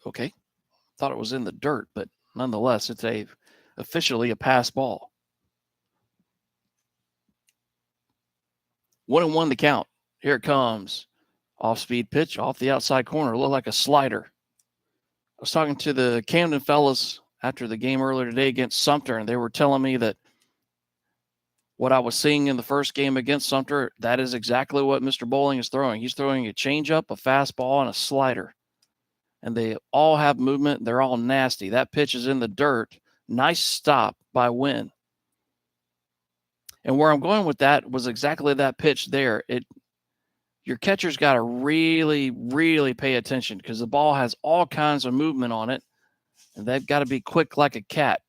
Okay. Thought it was in the dirt, but nonetheless, it's officially a pass ball. 1-1 the count. Here it comes. Off-speed pitch off the outside corner. Looked like a slider. I was talking to the Camden fellas after the game earlier today against Sumter, and they were telling me that what I was seeing in the first game against Sumter, that is exactly what Mr. Bowling is throwing. He's throwing a changeup, a fastball, and a slider. And they all have movement. They're all nasty. That pitch is in the dirt. Nice stop by Wynn. And where I'm going with that was exactly that pitch there. Your catcher's got to really, really pay attention because the ball has all kinds of movement on it. And they've got to be quick like a cat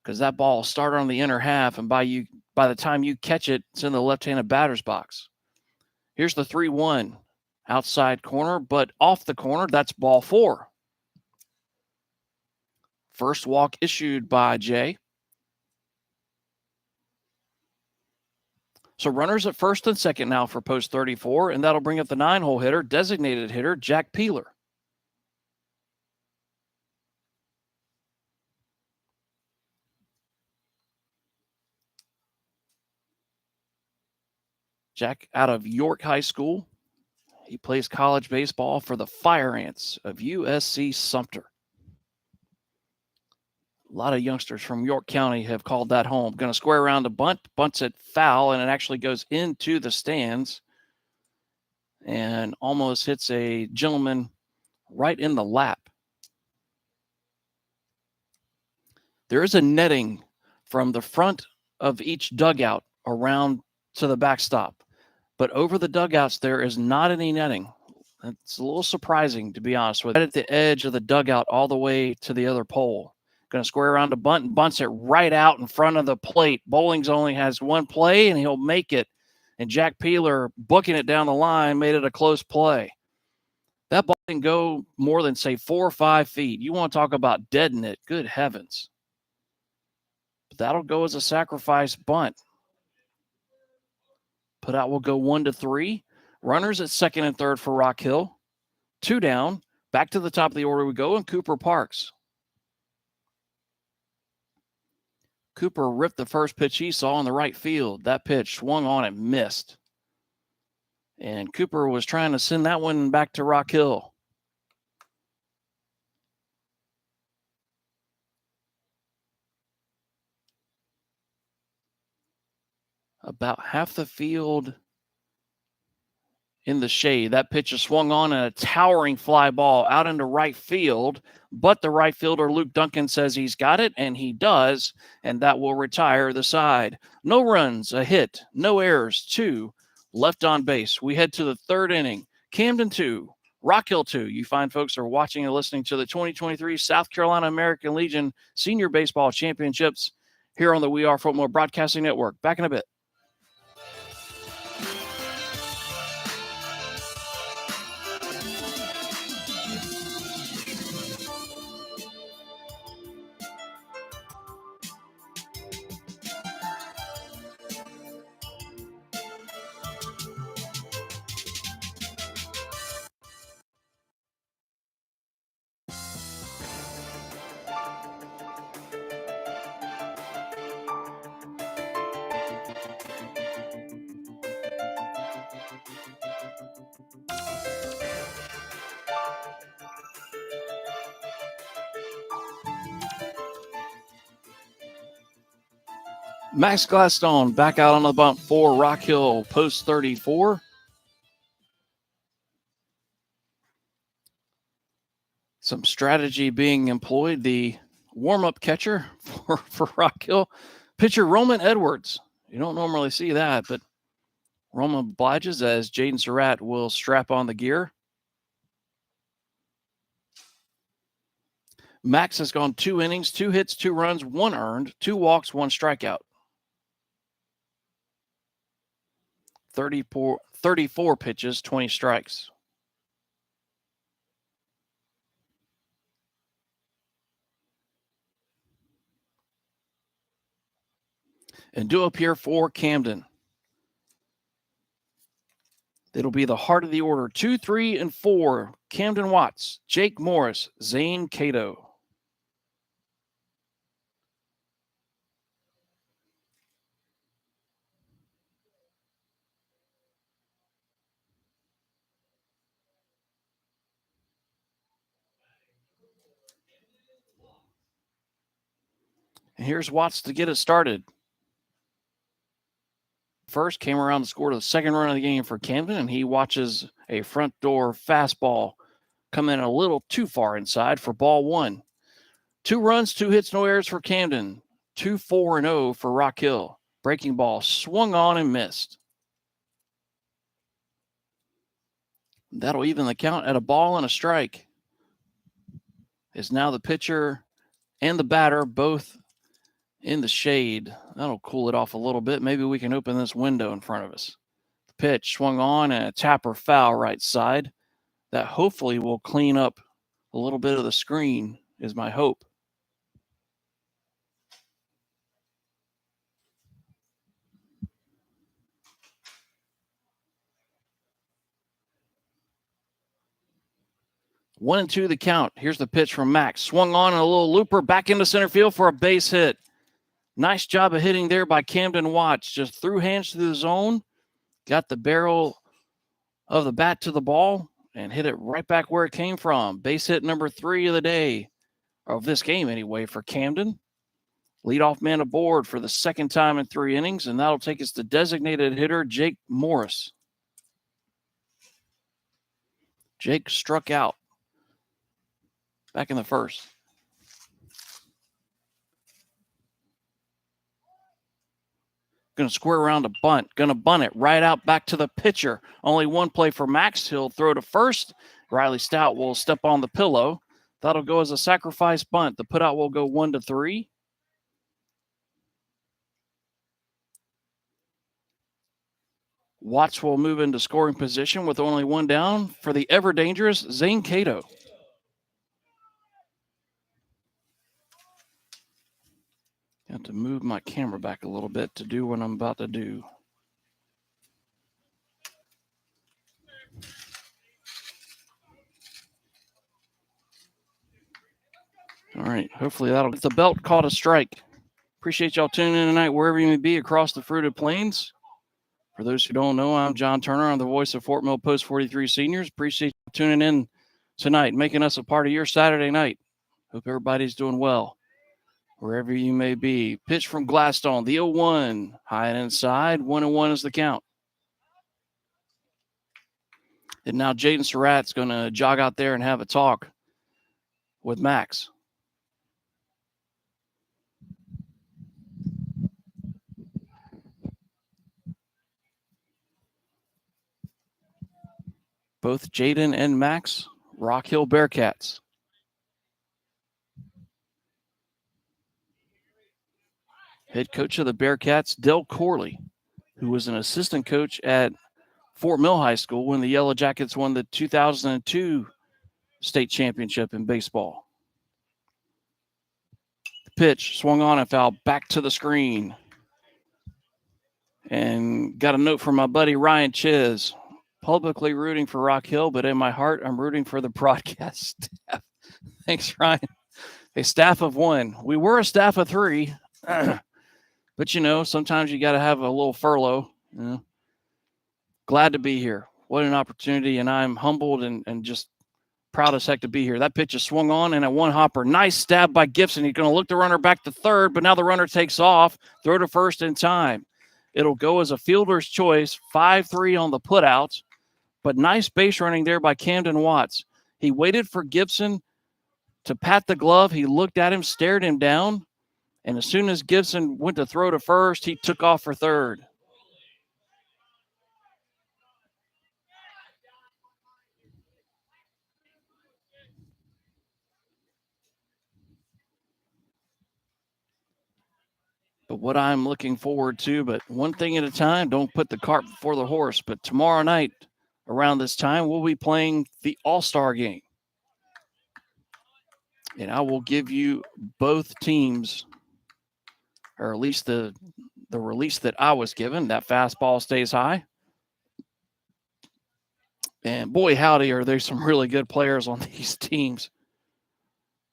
because that ball will start on the inner half. And by the time you catch it, it's in the left-handed batter's box. Here's the 3-1. Outside corner, but off the corner, that's ball 4. First walk issued by Jay. So runners at first and second now for post 34, and that'll bring up the 9-hole hitter, designated hitter, Jack Peeler. Jack out of York High School. He plays college baseball for the Fire Ants of USC Sumter. A lot of youngsters from York County have called that home. Going to square around a bunt. Bunts it foul, and it actually goes into the stands and almost hits a gentleman right in the lap. There is a netting from the front of each dugout around to the backstop. but over the dugouts there is not any netting. It's a little surprising, to be honest with you. Right at the edge of the dugout all the way to the other pole. Going to square around to bunt and bunts it right out in front of the plate. Bowlings only has one play, and he'll make it. And Jack Peeler, booking it down the line, made it a close play. That ball can go more than, say, 4 or 5 feet. You want to talk about deaden it. Good heavens. But that'll go as a sacrifice bunt. Put out will go 1-3. Runners at second and third for Rock Hill. 2 down. Back to the top of the order we go, and Cooper Parks. Cooper ripped the first pitch he saw in the right field. That pitch swung on and missed. And Cooper was trying to send that one back to Rock Hill. About half the field in the shade. That pitch is swung on and a towering fly ball out into right field. But the right fielder, Luke Duncan, says he's got it, and he does, and that will retire the side. No runs, a hit, no errors, 2 left on base. We head to the third inning. Camden 2, Rock Hill 2. You fine folks are watching and listening to the 2023 South Carolina American Legion Senior Baseball Championships here on the We Are Football Broadcasting Network. Back in a bit. Max Gladstone back out on the bump for Rock Hill, post 34. Some strategy being employed. The warm-up catcher for Rock Hill, pitcher Roman Edwards. You don't normally see that, but Roman obliges as Jaden Surratt will strap on the gear. Max has gone 2 innings, 2 hits, 2 runs, 1 earned, 2 walks, 1 strikeout. 34 pitches, 20 strikes. And due up here for Camden. It'll be the heart of the order. 2, 3, and 4. Camden Watts, Jake Morris, Zane Cato. And here's Watts to get it started. First came around to score the second run of the game for Camden, and he watches a front door fastball come in a little too far inside for ball 1. 2 runs, 2 hits, no errors for Camden. 2-4-0 for Rock Hill. Breaking ball swung on and missed. That'll even the count at a ball and a strike. Is now the pitcher and the batter both in the shade. That'll cool it off a little bit. Maybe we can open this window in front of us. The pitch swung on and a tapper foul right side. That hopefully will clean up a little bit of the screen, is my hope. One and two the count. Here's the pitch from Max. Swung on and a little looper back into center field for a base hit. Nice job of hitting there by Camden Watts. Just threw hands to the zone, got the barrel of the bat to the ball, and hit it right back where it came from. Base hit number 3 of the day, of this game anyway, for Camden. Leadoff man aboard for the second time in 3 innings, and that'll take us to designated hitter Jake Morris. Jake struck out back in the first. Going to square around a bunt. Going to bunt it right out back to the pitcher. Only one play for Max. He'll throw to first. Riley Stout will step on the pillow. That'll go as a sacrifice bunt. The putout will go 1-3. Watts will move into scoring position with only one down for the ever-dangerous Zane Cato. Have to move my camera back a little bit to do what I'm about to do. All right, hopefully that'll get the belt caught a strike. Appreciate y'all tuning in tonight, wherever you may be across the fruited plains. For those who don't know, I'm John Turner. I'm the voice of Fort Mill Post 43 Seniors. Appreciate you tuning in tonight, making us a part of your Saturday night. Hope everybody's doing well, wherever you may be. Pitch from Gladstone, the 0-1, high and inside. 1-1 is the count. And now Jaden Surratt's going to jog out there and have a talk with Max. Both Jaden and Max, Rock Hill Bearcats. Head coach of the Bearcats, Del Corley, who was an assistant coach at Fort Mill High School when the Yellow Jackets won the 2002 state championship in baseball. The pitch swung on and foul back to the screen. And got a note from my buddy Ryan Chiz. Publicly rooting for Rock Hill, but in my heart, I'm rooting for the broadcast staff. Thanks, Ryan. A staff of one. We were a staff of three. But, you know, sometimes you got to have a little furlough. You know. Glad to be here. What an opportunity, and I'm humbled and just proud as heck to be here. That pitch is swung on and a one-hopper. Nice stab by Gibson. He's going to look the runner back to third, but now the runner takes off. Throw to first in time. It'll go as a fielder's choice, 5-3 on the putout. But nice base running there by Camden Watts. He waited for Gibson to pat the glove. He looked at him, stared him down. And as soon as Gibson went to throw to first, he took off for third. But what I'm looking forward to, but one thing at a time, don't put the cart before the horse. But tomorrow night, around this time, we'll be playing the All-Star game. And I will give you both teams, or at least the release that I was given. That fastball stays high. And boy, howdy, are there some really good players on these teams.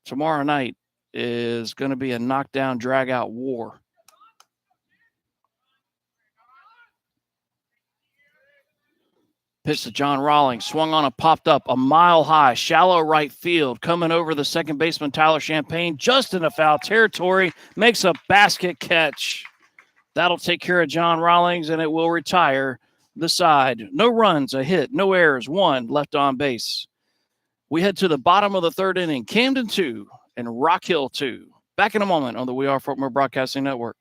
Tomorrow night is going to be a knockdown, drag-out war. Pitch to John Rawlings, swung on and popped up a mile high, shallow right field, coming over the second baseman Tyler Champagne, just in a foul territory, makes a basket catch. That'll take care of John Rawlings, and it will retire the side. No runs, a hit, no errors, one left on base. We head to the bottom of the third inning, Camden 2 and Rock Hill 2. Back in a moment on the We Are Fort Mill Broadcasting Network.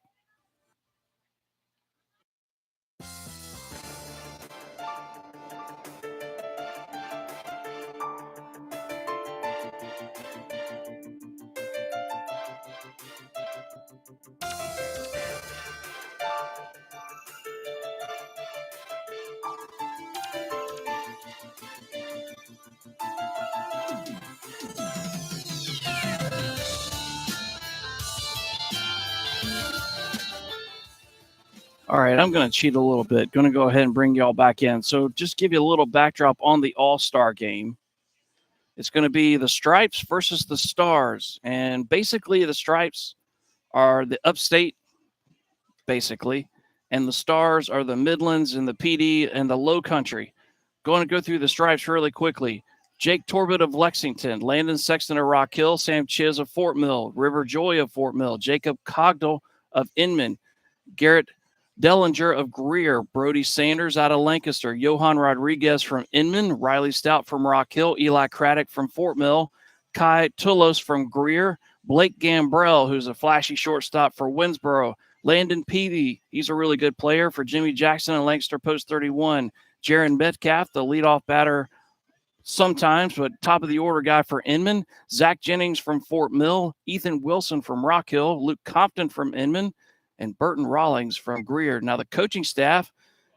All right, I'm going to cheat a little bit. Going to go ahead and bring y'all back in. So just give you a little backdrop on the All-Star game. It's going to be the Stripes versus the Stars. And basically the Stripes are the upstate, basically. And the Stars are the Midlands and the PD and the Low Country. Going to go through the Stripes really quickly. Jake Torbett of Lexington, Landon Sexton of Rock Hill, Sam Chiz of Fort Mill, River Joy of Fort Mill, Jacob Cogdell of Inman, Garrett Dellinger of Greer, Brody Sanders out of Lancaster, Johan Rodriguez from Inman, Riley Stout from Rock Hill, Eli Craddock from Fort Mill, Kai Tullos from Greer, Blake Gambrell, who's a flashy shortstop for Winsboro, Landon Peavy, he's a really good player for Jimmy Jackson and Lancaster Post 31. Jaron Metcalf, the leadoff batter sometimes, but top of the order guy for Inman. Zach Jennings from Fort Mill, Ethan Wilson from Rock Hill, Luke Compton from Inman, and Burton Rawlings from Greer. Now the coaching staff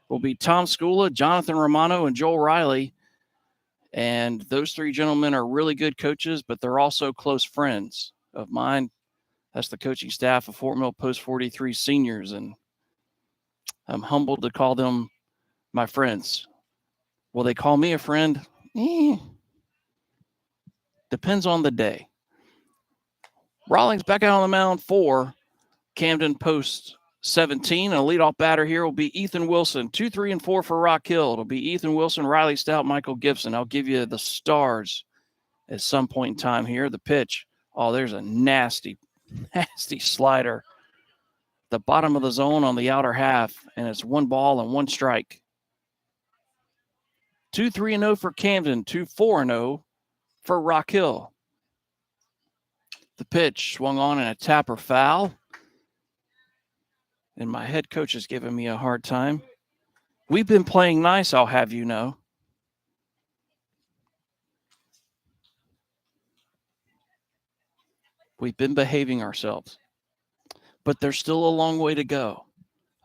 will be Tom Skula, Jonathan Romano, and Joel Riley. And those three gentlemen are really good coaches, but they're also close friends of mine. That's the coaching staff of Fort Mill Post 43 seniors, and I'm humbled to call them my friends. Will they call me a friend? Depends on the day. Rawlings back out on the mound for Camden Post 17. A leadoff batter here will be Ethan Wilson. 2, 3, and 4 for Rock Hill. It'll be Ethan Wilson, Riley Stout, Michael Gibson. I'll give you the stars at some point in time here. The pitch. Oh, there's a nasty slider. The bottom of the zone on the outer half, and it's 1 ball and 1 strike. 2, 3, and 0 for Camden. 2, 4, and 0 for Rock Hill. The pitch swung on in a tapper foul. And my head coach is giving me a hard time. We've been playing nice, I'll have you know. We've been behaving ourselves. But there's still a long way to go.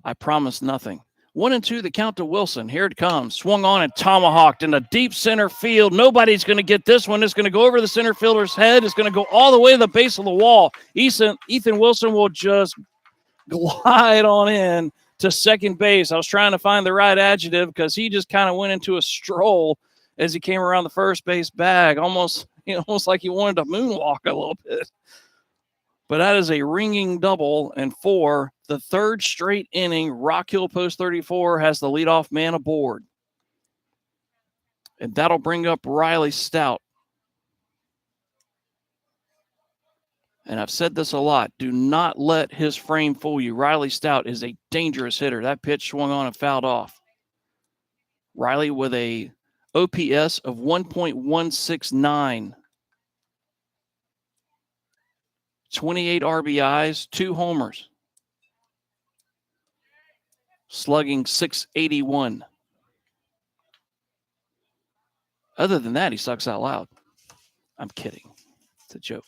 I promise nothing. 1 and 2, the count to Wilson. Here it comes. Swung on and tomahawked in the deep center field. Nobody's going to get this one. It's going to go over the center fielder's head. It's going to go all the way to the base of the wall. Ethan Wilson will just glide on in to second base. I was trying to find the right adjective because he just kind of went into a stroll as he came around the first base bag, almost like he wanted to moonwalk a little bit. But that is a ringing double, and for the third straight inning, Rock Hill Post 34 has the leadoff man aboard. And that'll bring up Riley Stout. And I've said this a lot. Do not let his frame fool you. Riley Stout is a dangerous hitter. That pitch swung on and fouled off. Riley with a OPS of 1.169. 28 RBIs, 2 homers. Slugging .681. Other than that, he sucks out loud. I'm kidding. It's a joke.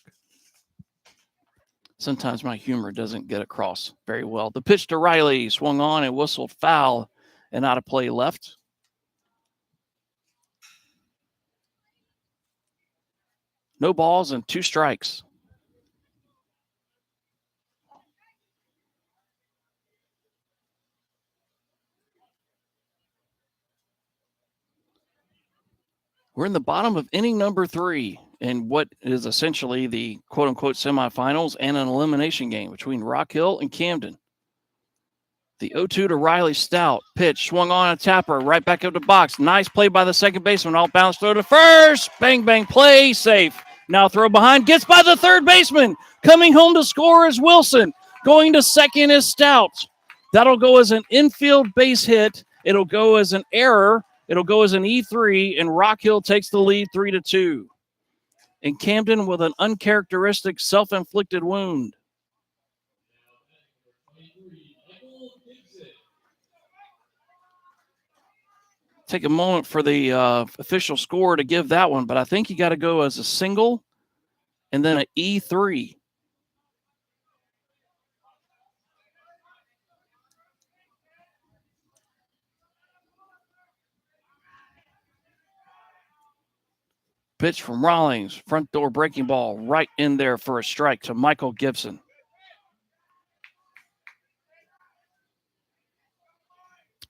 Sometimes my humor doesn't get across very well. The pitch to Riley swung on and whistled foul and out of play left. No balls and 2 strikes. We're in the bottom of inning number 3 in what is essentially the quote-unquote semifinals and an elimination game between Rock Hill and Camden. The 0-2 to Riley Stout. Pitch swung on a tapper right back up the box. Nice play by the second baseman. All bounce throw to first. Bang, bang, play. Safe. Now throw behind. Gets by the third baseman. Coming home to score is Wilson. Going to second is Stout. That'll go as an infield base hit. It'll go as an error. It'll go as an E3, and Rock Hill takes the lead 3-2. And Camden with an uncharacteristic self-inflicted wound. Take a moment for the official score to give that one, but I think you got to go as a single and then an E3. Pitch from Rawlings, front door breaking ball right in there for a strike to Michael Gibson.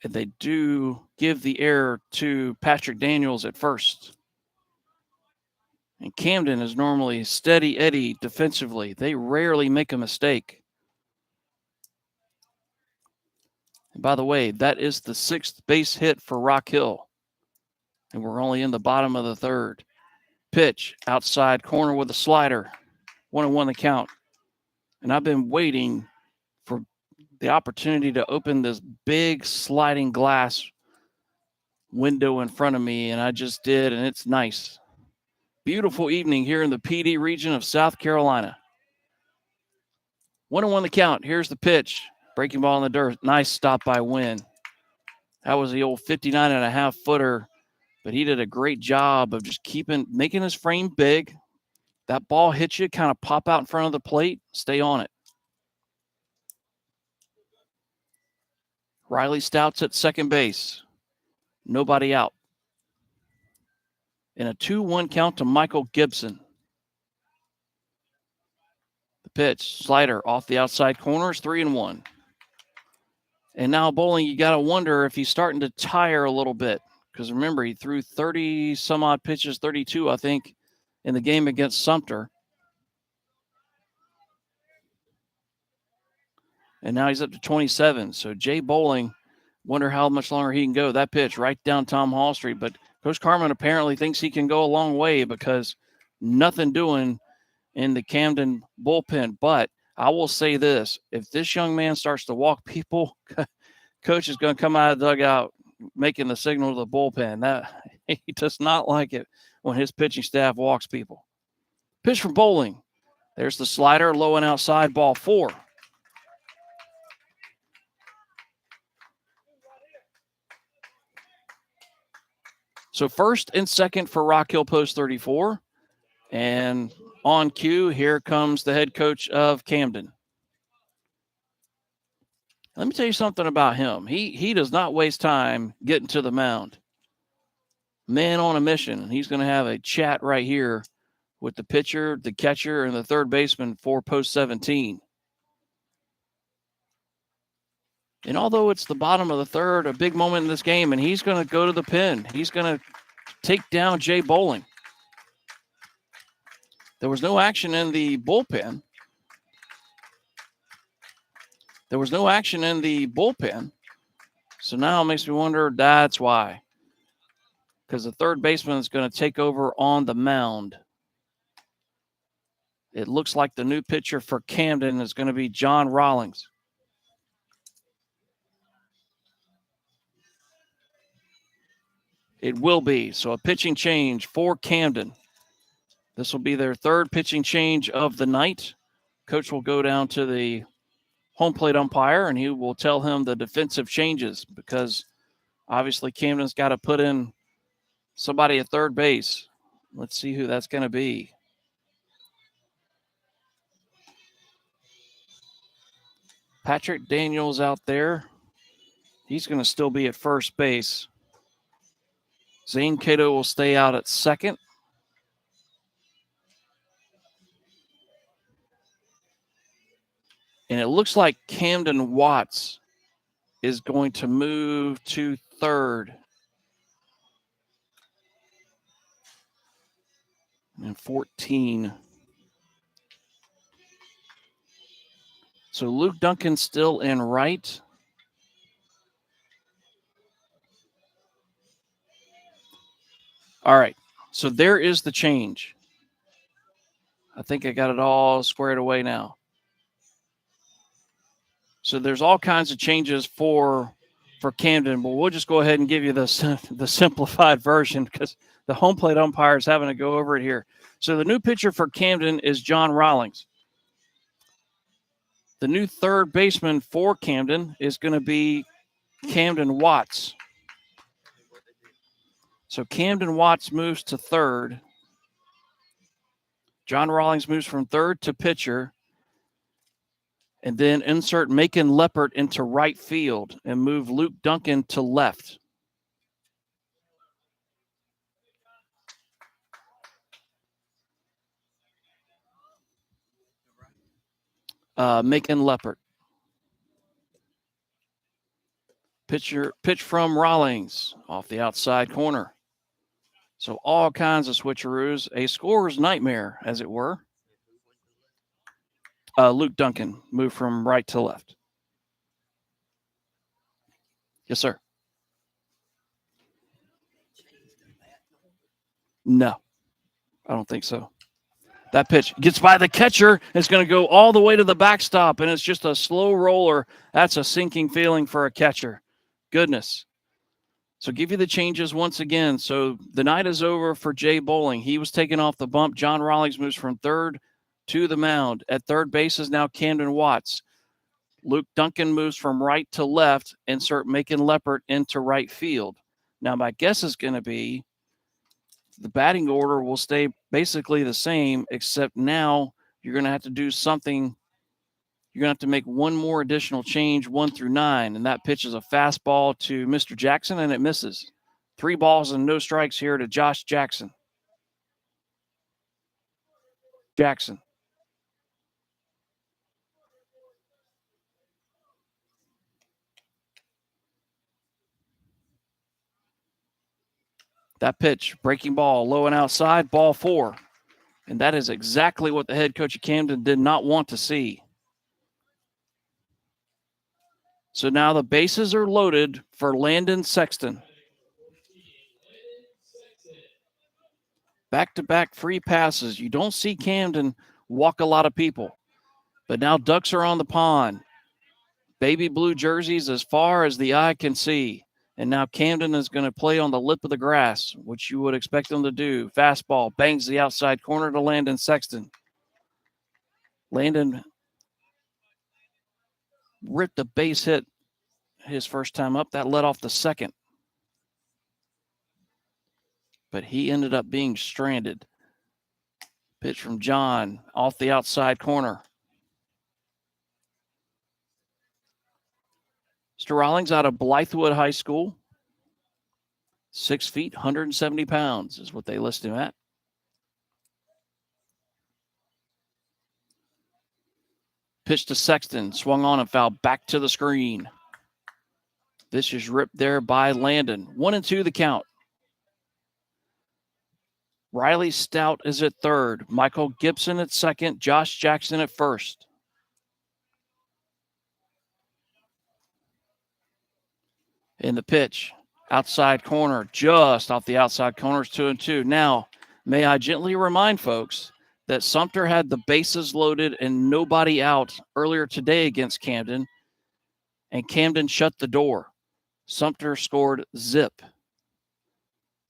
And they do give the error to Patrick Daniels at first. And Camden is normally steady Eddie defensively. They rarely make a mistake. And by the way, that is the 6th base hit for Rock Hill. And we're only in the bottom of the 3rd. Pitch outside corner with a slider. 1-1 the count. And I've been waiting for the opportunity to open this big sliding glass window in front of me, and I just did, and it's nice. Beautiful evening here in the PD region of South Carolina. 1-1 the count. Here's the pitch. Breaking ball in the dirt. Nice stop by Wynn. That was the old 59.5 footer, but he did a great job of just making his frame big. That ball hits you, kind of pop out in front of the plate, stay on it. Riley Stout's at second base. Nobody out. In a 2-1 count to Michael Gibson. The pitch, slider off the outside corner is 3-1. And now Bowling, you got to wonder if he's starting to tire a little bit. Because remember, he threw 30 some odd pitches, 32, I think, in the game against Sumter. And now he's up to 27. So Jay Bowling, wonder how much longer he can go. That pitch right down Tom Hall Street. But Coach Carmen apparently thinks he can go a long way because nothing doing in the Camden bullpen. But I will say this, if this young man starts to walk people, Coach is going to come out of the dugout making the signal to the bullpen. That he does not like it when his pitching staff walks people. Pitch from Bowling. There's the slider, low and outside, ball 4. So first and second for Rock Hill Post 34. And on cue, here comes the head coach of Camden. Let me tell you something about him. He does not waste time getting to the mound. Man on a mission. He's going to have a chat right here with the pitcher, the catcher, and the third baseman for Post 17. And although it's the bottom of the third, a big moment in this game, and he's going to go to the pen. He's going to take down Jay Bowling. There was no action in the bullpen. So now it makes me wonder, that's why. Because the third baseman is going to take over on the mound. It looks like the new pitcher for Camden is going to be John Rawlings. It will be. So a pitching change for Camden. This will be their third pitching change of the night. Coach will go down to the home plate umpire, and he will tell him the defensive changes because obviously Camden's got to put in somebody at third base. Let's see who that's going to be. Patrick Daniels out there. He's going to still be at first base. Zane Cato will stay out at second. And it looks like Camden Watts is going to move to third. And 14. So Luke Duncan's still in right. All right. So there is the change. I think I got it all squared away now. So there's all kinds of changes for Camden, but we'll just go ahead and give you the simplified version because the home plate umpire is having to go over it here. So the new pitcher for Camden is John Rawlings. The new third baseman for Camden is going to be Camden Watts. So Camden Watts moves to third. John Rawlings moves from third to pitcher. And then insert Macon Leppert into right field and move Luke Duncan to left. Macon Leppert. Pitch from Rawlings off the outside corner. So all kinds of switcheroos. A scorer's nightmare, as it were. Luke Duncan moved from right to left. Yes, sir. No, I don't think so. That pitch gets by the catcher. It's going to go all the way to the backstop, and it's just a slow roller. That's a sinking feeling for a catcher. Goodness. So give you the changes once again. So the night is over for Jay Bowling. He was taken off the bump. John Rawlings moves from third to the mound. At third base is now Camden Watts. Luke Duncan moves from right to left and start making Leppert into right field. Now, my guess is going to be the batting order will stay basically the same, except now you're going to have to do something. You're going to have to make one more additional change, 1 through 9, and that pitch is a fastball to Mr. Jackson, and it misses. 3 balls and no strikes here to Josh Jackson. That pitch, breaking ball, low and outside, ball 4. And that is exactly what the head coach of Camden did not want to see. So now the bases are loaded for Landon Sexton. Back-to-back free passes. You don't see Camden walk a lot of people. But now ducks are on the pond. Baby blue jerseys as far as the eye can see. And now Camden is going to play on the lip of the grass, which you would expect them to do. Fastball bangs the outside corner to Landon Sexton. Landon ripped a base hit his first time up. That led off the second. But he ended up being stranded. Pitch from John off the outside corner. Mr. Rawlings out of Blythewood High School. 6 feet, 170 pounds is what they list him at. Pitch to Sexton, swung on and fouled back to the screen. This is ripped there by Landon. 1-2 the count. Riley Stout is at third. Michael Gibson at second. Josh Jackson at first. In the pitch, outside corner, just off the outside corner, 2-2. Now, may I gently remind folks that Sumter had the bases loaded and nobody out earlier today against Camden, and Camden shut the door. Sumter scored zip.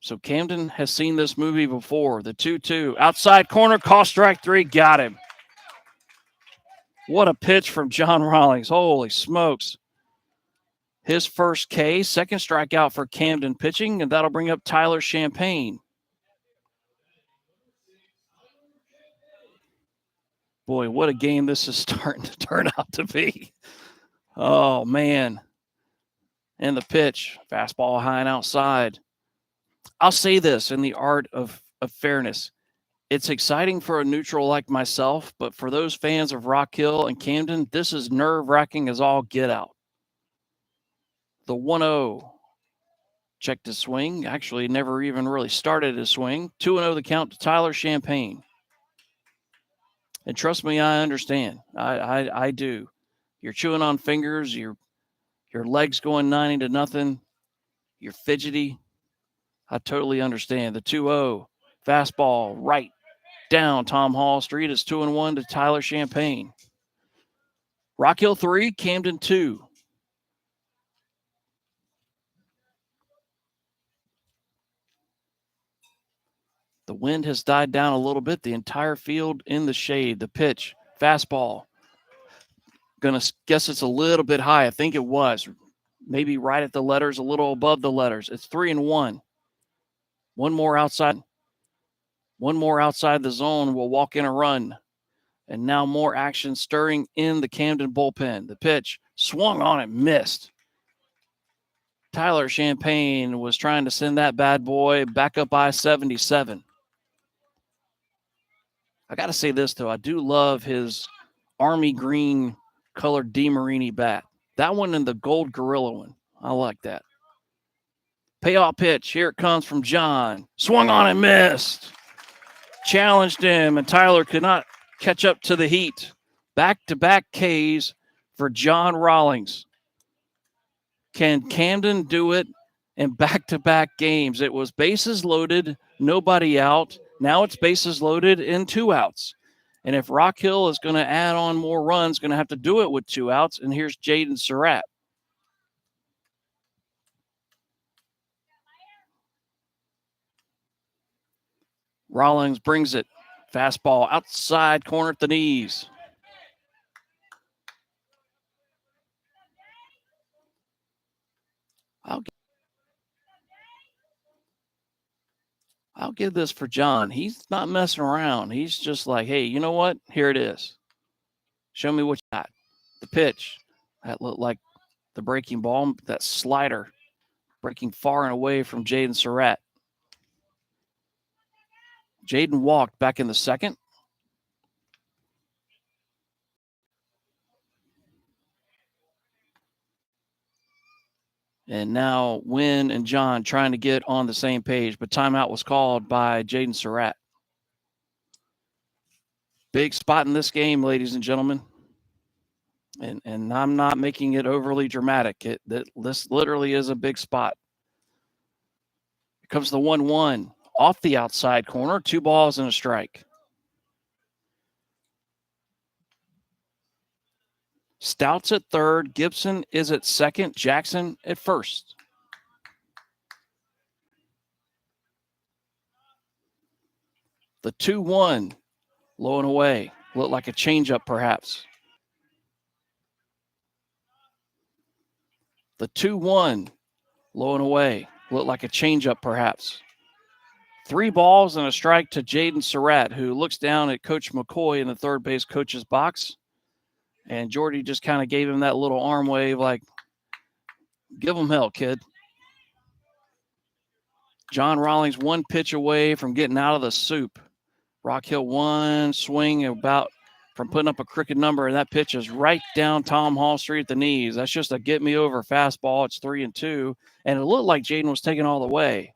So Camden has seen this movie before. The 2-2. Outside corner, call strike 3. Got him. What a pitch from John Rawlings. Holy smokes. His first K, second strikeout for Camden pitching, and that'll bring up Tyler Champagne. Boy, what a game this is starting to turn out to be. Oh, man. And the pitch, fastball high and outside. I'll say this in the art of fairness. It's exciting for a neutral like myself, but for those fans of Rock Hill and Camden, this is nerve-wracking as all get out. The 1-0. Checked his swing. Actually, never even really started his swing. 2-0 the count to Tyler Champagne. And trust me, I understand. I do. You're chewing on fingers. Your legs going 90-0. You're fidgety. I totally understand. The 2-0 fastball right down Tom Hall Street. It's 2-1 to Tyler Champagne. Rock Hill 3, Camden 2. The wind has died down a little bit. The entire field in the shade. The pitch, fastball. Gonna guess it's a little bit high. I think it was. Maybe right at the letters, a little above the letters. It's 3-1. One more outside the zone will walk in a run. And now more action stirring in the Camden bullpen. The pitch swung on it, missed. Tyler Champagne was trying to send that bad boy back up I-77. I got to say this, though. I do love his army green colored DeMarini bat. That one and the gold gorilla one. I like that. Payoff pitch. Here it comes from John. Swung on and missed. Challenged him, and Tyler could not catch up to the heat. Back-to-back Ks for John Rawlings. Can Camden do it in back-to-back games? It was bases loaded, nobody out. Now it's bases loaded and 2 outs. And if Rock Hill is going to add on more runs, going to have to do it with 2 outs. And here's Jaden Surratt. Rawlings brings it. Fastball outside corner at the knees. I'll give this for John. He's not messing around. He's just like, hey, you know what? Here it is. Show me what you got. The pitch. That looked like the breaking ball, that slider, breaking far and away from Jaden Surratt. Jaden walked back in the second. And now Wynn and John trying to get on the same page, but timeout was called by Jaden Surratt. Big spot in this game, ladies and gentlemen. And I'm not making it overly dramatic. This literally is a big spot. Here comes the 1-1 off the outside corner, 2 balls and a strike. Stout's at third, Gibson is at second, Jackson at first. The 2-1, low and away. Looked like a changeup, perhaps. The 2-1, low and away. Looked like a changeup, perhaps. 3 balls and a strike to Jaden Surratt, who looks down at Coach McCoy in the third base coach's box. And Jordy just kind of gave him that little arm wave like, give him hell, kid. John Rawlings 1 pitch away from getting out of the soup. Rock Hill 1 swing about from putting up a crooked number, and that pitch is right down Tom Hall Street at the knees. That's just a get-me-over fastball. It's 3-2, and it looked like Jaden was taking all the way.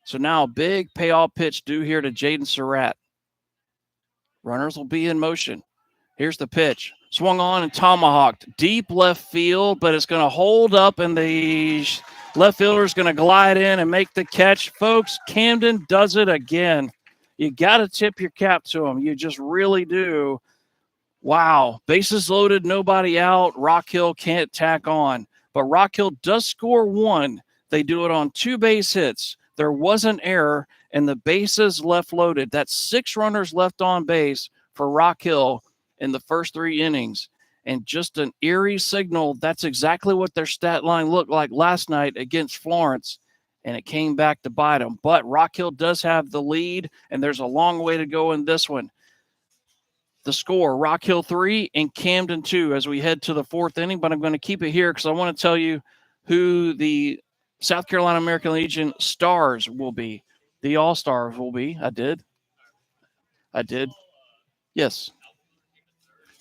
So now a big payoff pitch due here to Jaden Surratt. Runners will be in motion. Here's the pitch. Swung on and tomahawked. Deep left field, but it's going to hold up, and the left fielder is going to glide in and make the catch. Folks, Camden does it again. You got to tip your cap to him. You just really do. Wow. Bases loaded, nobody out. Rock Hill can't tack on. But Rock Hill does score 1. They do it on 2 base hits. There was an error, and the bases left loaded. That's 6 runners left on base for Rock Hill in the first 3 innings. And just an eerie signal. That's exactly what their stat line looked like last night against Florence, and it came back to bite them. But Rock Hill does have the lead, and there's a long way to go in this one. The score, Rock Hill 3 and Camden 2 as we head to the 4th inning, but I'm going to keep it here because I want to tell you who the South Carolina American Legion stars will be. The All-Stars will be. I did. Yes.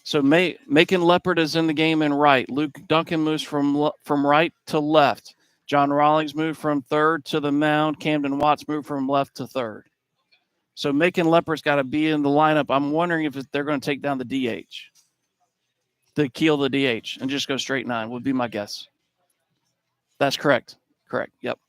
So Macon Leopard is in the game in right. Luke Duncan moves from right to left. John Rawlings moved from third to the mound. Camden Watts moved from left to third. So Macon Leopard's got to be in the lineup. I'm wondering if they're going to take down the DH. The keel the DH and just go straight 9 would be my guess. That's correct. Yep.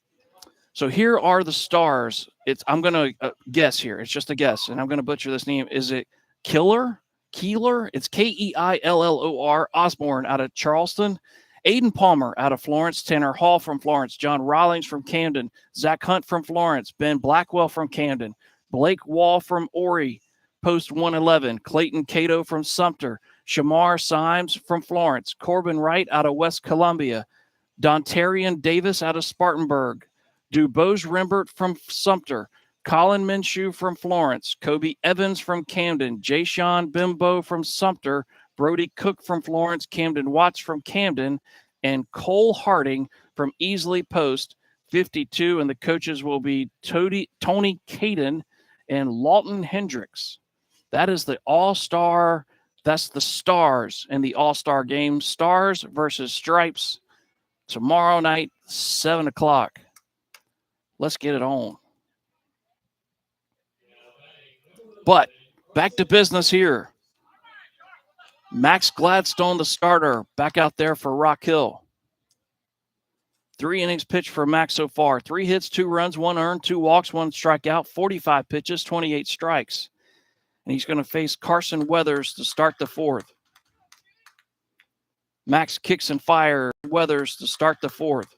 So here are the stars. I'm going to guess here. It's just a guess, and I'm going to butcher this name. Is it Keillor? It's Keillor. Osborne out of Charleston. Aiden Palmer out of Florence. Tanner Hall from Florence. John Rawlings from Camden. Zach Hunt from Florence. Ben Blackwell from Camden. Blake Wall from Horry. Post 111. Clayton Cato from Sumter. Shamar Symes from Florence. Corbin Wright out of West Columbia. Dontarian Davis out of Spartanburg. Dubose Rembert from Sumter. Colin Minshew from Florence. Kobe Evans from Camden. Jayshawn Bimbo from Sumter. Brody Cook from Florence. Camden Watts from Camden. And Cole Harding from Easley Post, 52. And the coaches will be Tony Caden and Lawton Hendricks. That is the All-Star. That's the stars in the All-Star game. Stars versus Stripes. Tomorrow night, 7 o'clock. Let's get it on. But back to business here. Max Gladstone, the starter, back out there for Rock Hill. 3 innings pitched for Max so far. 3 hits, 2 runs, 1 earned, 2 walks, 1 strikeout, 45 pitches, 28 strikes. And he's going to face Carson Weathers to start the 4th. Max kicks and fires Weathers to start the 4th.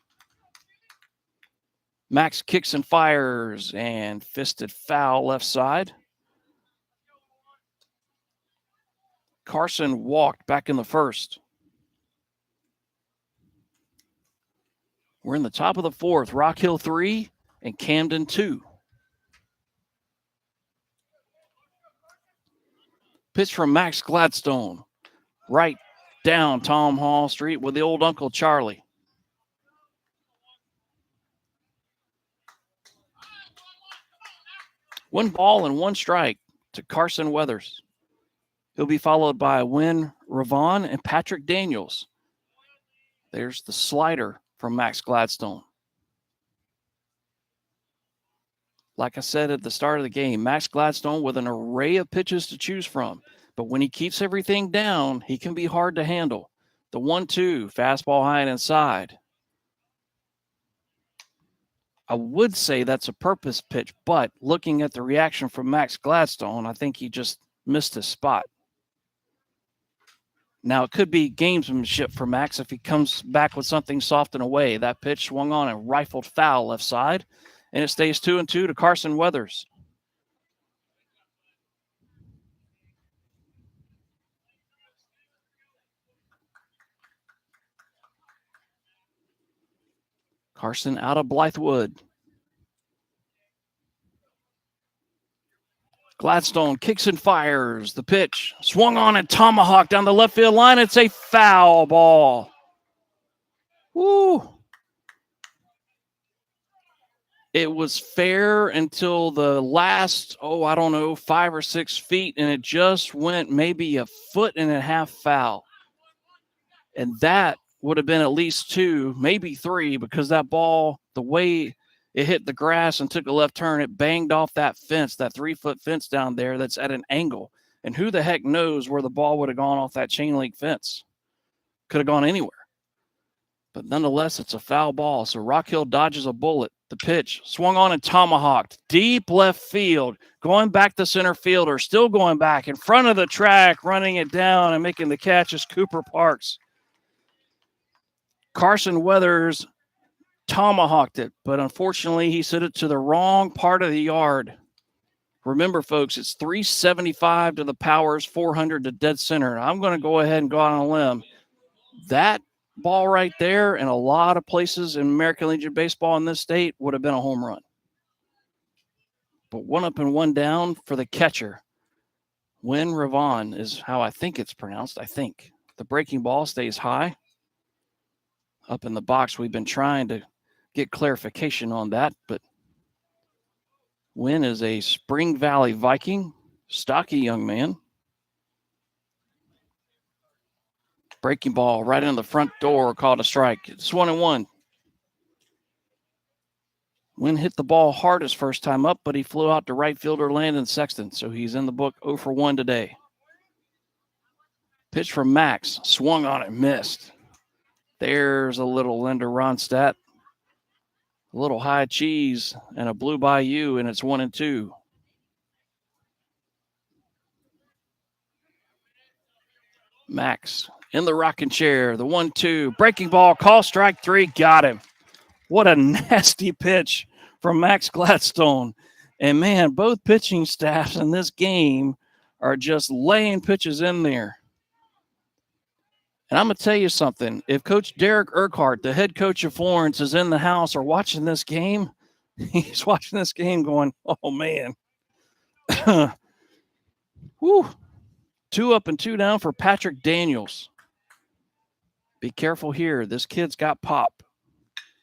Max kicks and fires and fisted foul left side. Carson walked back in the 1st. We're in the top of the 4th. Rock Hill 3, and Camden 2. Pitch from Max Gladstone, right down Tom Hall Street with the old Uncle Charlie. One ball and one strike to Carson Weathers. He'll be followed by Wynn Ravon and Patrick Daniels. There's the slider from Max Gladstone. Like I said at the start of the game, Max Gladstone with an array of pitches to choose from. But when he keeps everything down, he can be hard to handle. The 1-2, fastball high and inside. I would say that's a purpose pitch, but looking at the reaction from Max Gladstone, I think he just missed his spot. Now, it could be gamesmanship for Max if he comes back with something soft and away. That pitch swung on and rifled foul left side, and it stays 2-2 to Carson Weathers. Carson out of Blythewood. Gladstone kicks and fires. The pitch swung on and tomahawk down the left field line. It's a foul ball. Woo. It was fair until the last, 5 or 6 feet, and it just went maybe a foot and a half foul. And that would have been at least 2, maybe 3, because that ball, the way it hit the grass and took a left turn, it banged off that fence, that 3-foot fence down there that's at an angle. And who the heck knows where the ball would have gone off that chain link fence? Could have gone anywhere. But nonetheless, it's a foul ball. So Rock Hill dodges a bullet. The pitch swung on and tomahawked. Deep left field. Going back to center fielder. Still going back in front of the track, running it down and making the catch is Cooper Parks. Carson Weathers tomahawked it, but unfortunately he sent it to the wrong part of the yard. Remember, folks, it's 375 to the Powers, 400 to dead center. I'm going to go ahead and go out on a limb. That ball right there in a lot of places in American Legion Baseball in this state would have been a home run. But 1 up and 1 down for the catcher. Wynn Ravon is how I think it's pronounced, I think. The breaking ball stays high. Up in the box, we've been trying to get clarification on that, but Wynn is a Spring Valley Viking, stocky young man. Breaking ball right in the front door, called a strike. It's 1-1. Wynn hit the ball hard his first time up, but he flew out to right fielder Landon Sexton, so he's in the book 0 for 1 today. Pitch from Max, swung on it, missed. There's a little Linda Ronstadt. A little high cheese and a blue bayou, and it's 1-2. Max in the rocking chair, the 1-2. Breaking ball, call strike 3, got him. What a nasty pitch from Max Gladstone. And, man, both pitching staffs in this game are just laying pitches in there. And I'm going to tell you something. If Coach Derek Urquhart, the head coach of Florence, is in the house or watching this game, he's watching this game going, oh, man. Whew. 2 up and 2 down for Patrick Daniels. Be careful here. This kid's got pop.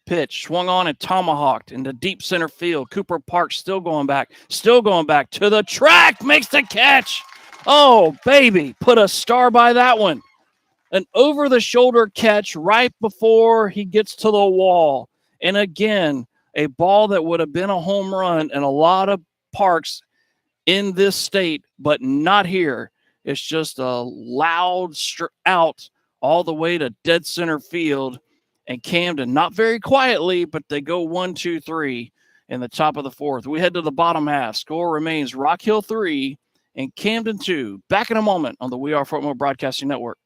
Pitch swung on and tomahawked into deep center field. Cooper Parks still going back to the track, makes the catch. Oh, baby, put a star by that one. An over-the-shoulder catch right before he gets to the wall. And again, a ball that would have been a home run in a lot of parks in this state, but not here. It's just a loud out all the way to dead center field. And Camden, not very quietly, but they go 1-2-3 in the top of the 4th. We head to the bottom half. Score remains Rock Hill 3 and Camden 2. Back in a moment on the We Are Fort Mill Broadcasting Network.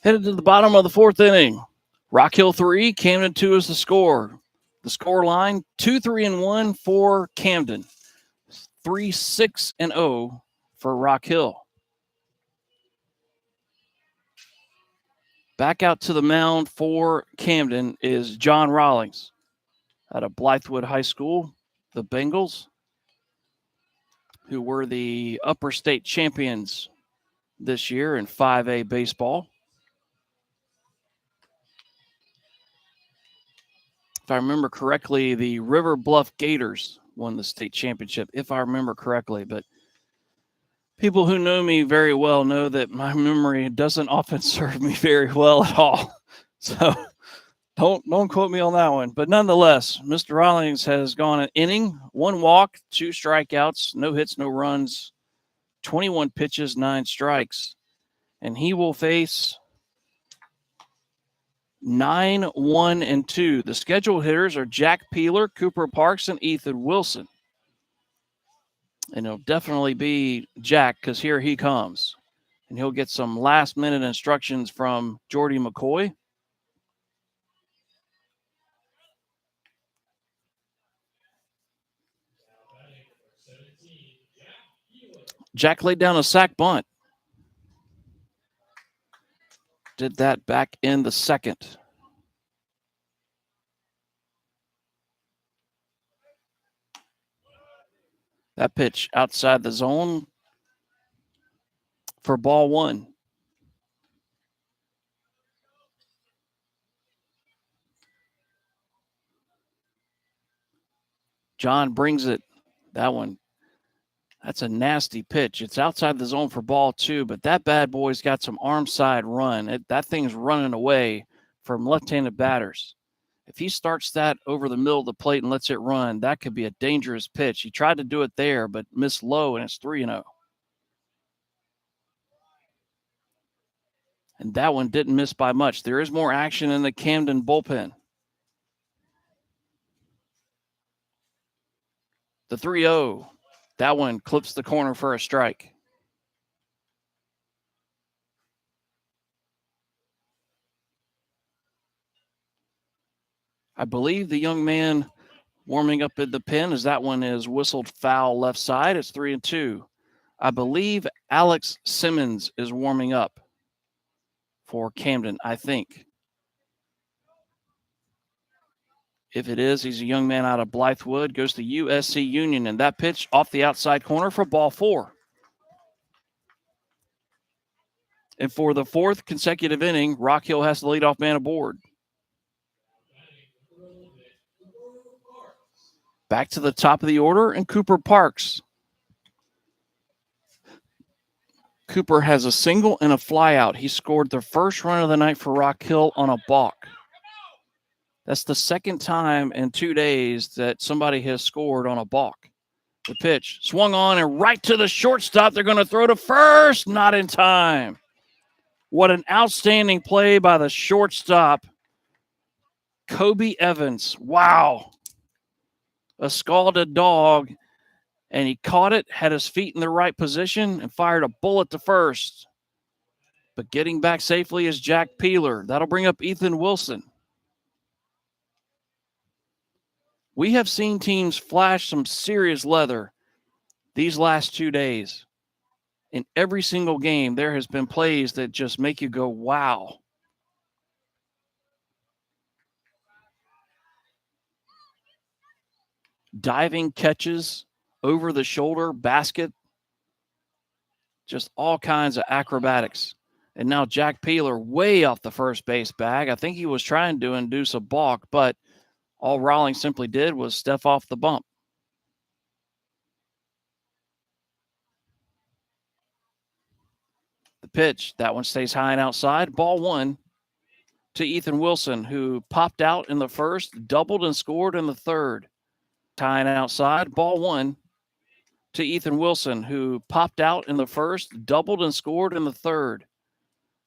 Headed to the bottom of the fourth inning. Rock Hill 3, Camden 2 is the score. The score line 2-3-1 for Camden. 3-6-0 for Rock Hill. Back out to the mound for Camden is John Rawlings out of Blythewood High School, the Bengals, who were the upper state champions this year in 5A baseball. If I remember correctly, the River Bluff Gators won the state championship, if I remember correctly. But people who know me very well know that my memory doesn't often serve me very well at all. So don't quote me on that one. But nonetheless, Mr. Rawlings has gone an inning, 1 walk, 2 strikeouts, no hits, no runs, 21 pitches, 9 strikes. And he will face 9, 1, and 2. The scheduled hitters are Jack Peeler, Cooper Parks, and Ethan Wilson. And it'll definitely be Jack because here he comes. And he'll get some last-minute instructions from Jordy McCoy. Jack laid down a sac bunt. Did that back in the second. That pitch outside the zone for ball 1. John brings it. That one, that's a nasty pitch. It's outside the zone for ball 2, but that bad boy's got some arm side run. That thing's running away from left-handed batters. If he starts that over the middle of the plate and lets it run, that could be a dangerous pitch. He tried to do it there, but missed low, and it's 3-0. And that one didn't miss by much. There is more action in the Camden bullpen. The 3-0. That one clips the corner for a strike. I believe the young man warming up in the pen, as that one is whistled foul left side. It's 3-2. I believe Alex Simmons is warming up for Camden, I think. If it is, he's a young man out of Blythewood, goes to USC Union, and that pitch off the outside corner for ball 4. And for the 4th consecutive inning, Rock Hill has the leadoff man aboard. Back to the top of the order, and Cooper Parks. Cooper has a single and a flyout. He scored the first run of the night for Rock Hill on a balk. That's the second time in 2 days that somebody has scored on a balk. The pitch swung on and right to the shortstop. They're going to throw to first, not in time. What an outstanding play by the shortstop, Kobe Evans. Wow. A scalded dog, and he caught it, had his feet in the right position, and fired a bullet to first. But getting back safely is Jack Peeler. That'll bring up Ethan Wilson. We have seen teams flash some serious leather these last 2 days. In every single game, there has been plays that just make you go, wow. Diving catches, over the shoulder, basket, just all kinds of acrobatics. And now Jack Peeler way off the first base bag. I think he was trying to induce a balk, but all Rawlings simply did was step off the bump. The pitch, that one stays high and outside. Ball 1 to Ethan Wilson, who popped out in the first, doubled and scored in the third. High and outside. Ball 1 to Ethan Wilson, who popped out in the first, doubled and scored in the third.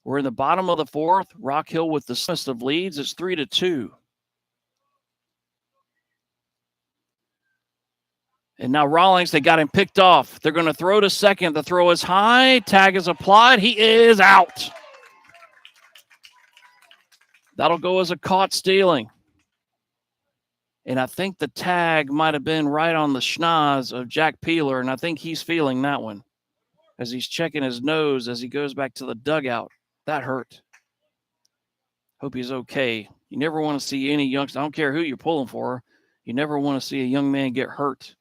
We're in the bottom of the 4th. Rock Hill with the smallest of leads. It's 3-2. And now Rawlings, they got him picked off. They're going to throw to second. The throw is high. Tag is applied. He is out. That'll go as a caught stealing. And I think the tag might have been right on the schnoz of Jack Peeler, and I think he's feeling that one as he's checking his nose as he goes back to the dugout. That hurt. Hope he's okay. You never want to see any youngster. I don't care who you're pulling for. You never want to see a young man get hurt.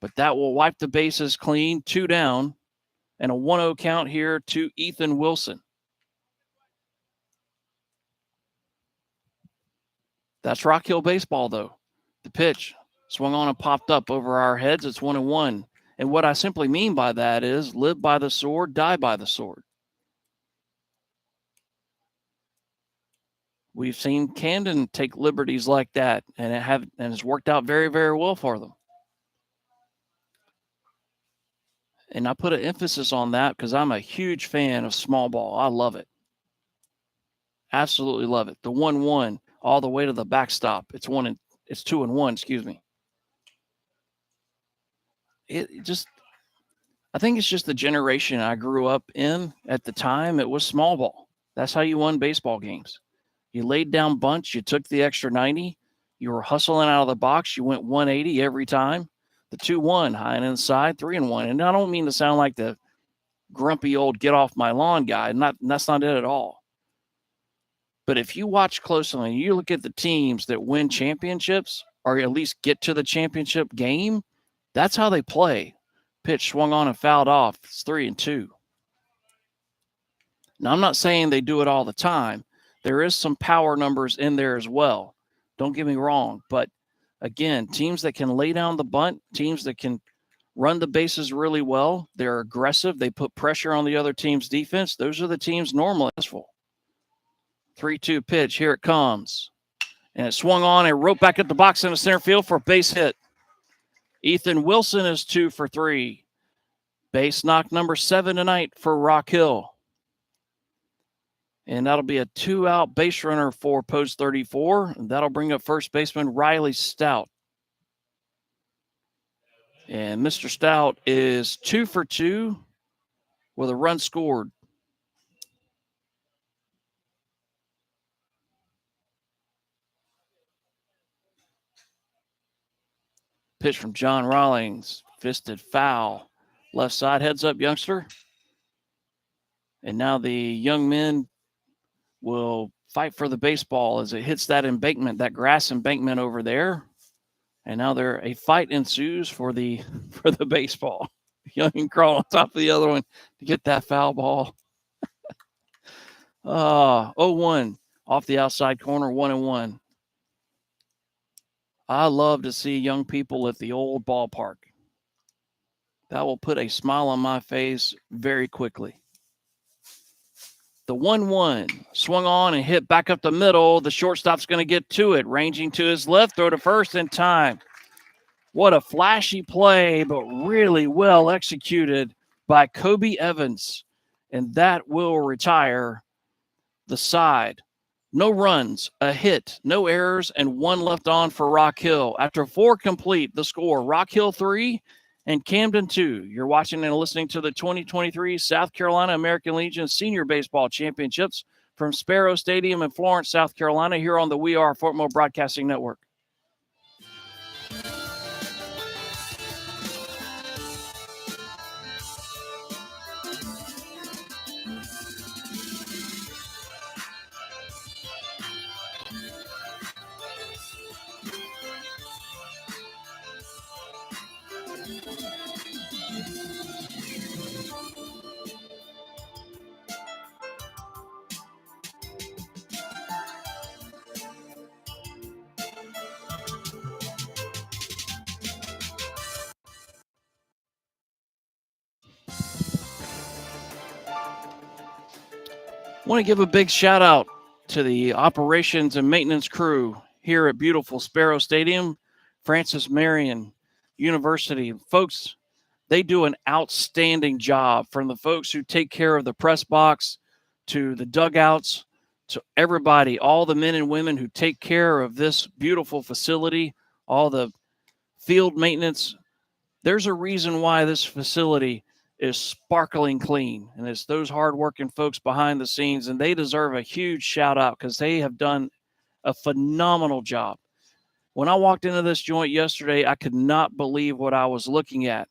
But that will wipe the bases clean, 2 down, and a 1-0 count here to Ethan Wilson. That's Rock Hill baseball, though. The pitch swung on and popped up over our heads. It's 1-1. And what I simply mean by that is live by the sword, die by the sword. We've seen Camden take liberties like that, and it's worked out very, very well for them. And I put an emphasis on that because I'm a huge fan of small ball. I love it. Absolutely love it. The 1-1 all the way to the backstop. It's 2-1, excuse me. I think it's just the generation I grew up in at the time. It was small ball. That's how you won baseball games. You laid down bunts. You took the extra 90. You were hustling out of the box. You went 180 every time. The 2-1, high and inside, 3-1. And I don't mean to sound like the grumpy old get off my lawn guy. That's not it at all. But if you watch closely and you look at the teams that win championships or at least get to the championship game, that's how they play. Pitch swung on and fouled off. It's 3-2. Now, I'm not saying they do it all the time. There is some power numbers in there as well. Don't get me wrong. But, again, teams that can lay down the bunt, teams that can run the bases really well, they're aggressive, they put pressure on the other team's defense, those are the teams normally successful. 3-2 pitch. Here it comes. And it swung on and roped back at the box in the center field for a base hit. Ethan Wilson is 2 for 3. Base knock number 7 tonight for Rock Hill. And that'll be a 2-out base runner for post 34. And that'll bring up first baseman Riley Stout. And Mr. Stout is 2 for 2 with a run scored. Pitch from John Rawlings. Fisted foul. Left side, heads up, youngster. And now the young men will fight for the baseball as it hits that embankment, that grass embankment over there. And now a fight ensues for the baseball. Young crawl on top of the other one to get that foul ball. 0-1 off the outside corner, 1-1. I love to see young people at the old ballpark. That will put a smile on my face very quickly. The 1-1 swung on and hit back up the middle. The shortstop's going to get to it, ranging to his left, throw to first in time. What a flashy play, but really well executed by Kobe Evans. And that will retire the side. No runs, a hit, no errors, and 1 left on for Rock Hill. After 4 complete, the score, Rock Hill 3 and Camden 2. You're watching and listening to the 2023 South Carolina American Legion Senior Baseball Championships from Sparrow Stadium in Florence, South Carolina, here on the We Are Fort Mill Broadcasting Network. I want to give a big shout out to the operations and maintenance crew here at beautiful Sparrow Stadium, Francis Marion University. Folks, they do an outstanding job, from the folks who take care of the press box to the dugouts to everybody, all the men and women who take care of this beautiful facility, all the field maintenance. There's a reason why this facility is sparkling clean. And it's those hardworking folks behind the scenes, and they deserve a huge shout out because they have done a phenomenal job. When I walked into this joint yesterday, I could not believe what I was looking at.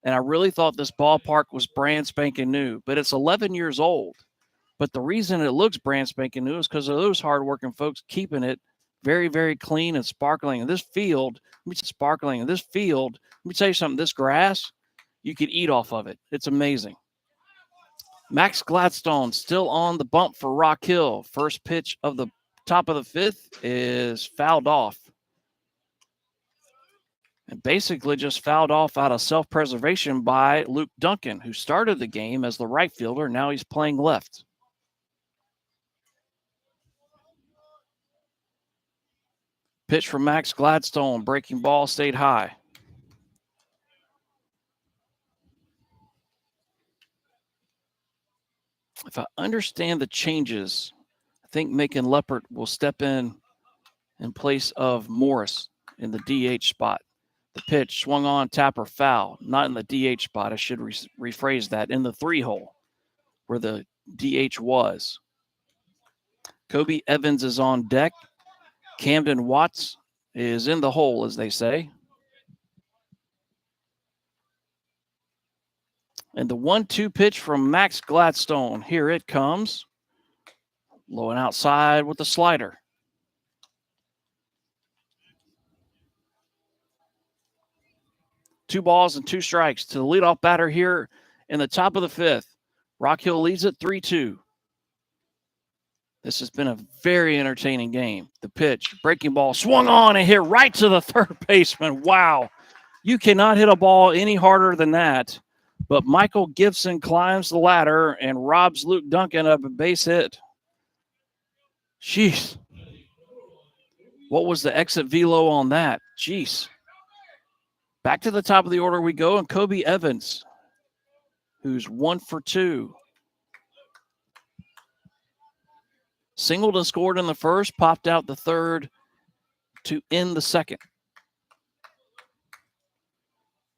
And I really thought this ballpark was brand spanking new, but it's 11 years old. But the reason it looks brand spanking new is because of those hardworking folks keeping it very, very clean and sparkling. And this field, let me tell you something, this grass, you could eat off of it. It's amazing. Max Gladstone still on the bump for Rock Hill. First pitch of the top of the fifth is fouled off. And basically just fouled off out of self-preservation by Luke Duncan, who started the game as the right fielder. Now he's playing left. Pitch from Max Gladstone. Breaking ball stayed high. If I understand the changes, I think Macon Leopard will step in place of Morris in the DH spot. The pitch swung on, tapper, foul. Not in the DH spot. I should rephrase that. In the 3-hole where the DH was. Kobe Evans is on deck. Camden Watts is in the hole, as they say. And the 1-2 pitch from Max Gladstone. Here it comes. Low and outside with the slider. Two balls and two strikes to the leadoff batter here in the top of the fifth. Rock Hill leads it 3-2. This has been a very entertaining game. The pitch, breaking ball, swung on and hit right to the third baseman. Wow. You cannot hit a ball any harder than that. But Michael Gibson climbs the ladder and robs Luke Duncan of a base hit. Jeez. What was the exit velo on that? Jeez. Back to the top of the order we go, and Kobe Evans, who's 1 for 2. Singled and scored in the first, popped out the third to end the second.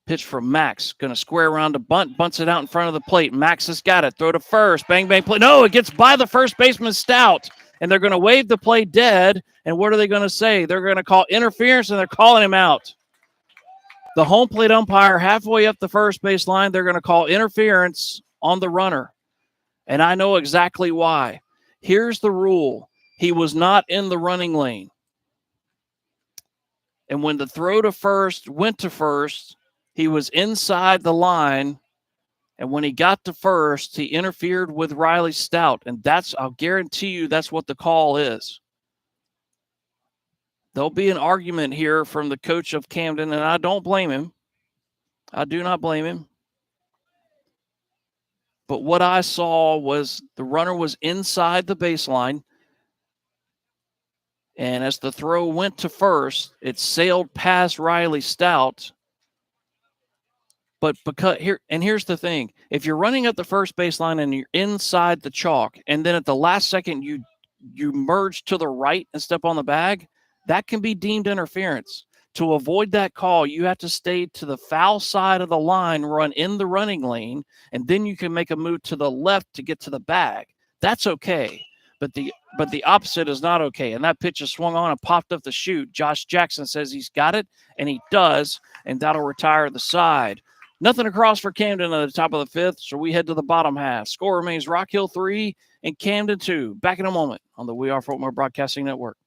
Pitch from Max, going to square around to bunt, bunts it out in front of the plate. Max has got it, throw to first, bang, bang, play. No, it gets by the first baseman, Stout, and they're going to wave the play dead, and what are they going to say? They're going to call interference, and they're calling him out. The home plate umpire halfway up the first base line, they're going to call interference on the runner, and I know exactly why. Here's the rule. He was not in the running lane. And when the throw to first went to first, he was inside the line. And when he got to first, he interfered with Riley Stout. And I'll guarantee you that's what the call is. There'll be an argument here from the coach of Camden, and I don't blame him. I do not blame him. But what I saw was the runner was inside the baseline. And as the throw went to first, it sailed past Riley Stout. But here's the thing. If you're running up the first baseline and you're inside the chalk, and then at the last second you merge to the right and step on the bag, that can be deemed interference. To avoid that call, you have to stay to the foul side of the line, run in the running lane, and then you can make a move to the left to get to the bag. That's okay. But the opposite is not okay. And that pitch is swung on and popped up the chute. Josh Jackson says he's got it, and he does, and that'll retire the side. Nothing across for Camden at the top of the fifth, so we head to the bottom half. Score remains Rock Hill 3 and Camden 2. Back in a moment on the We Are Fort Moore Broadcasting Network.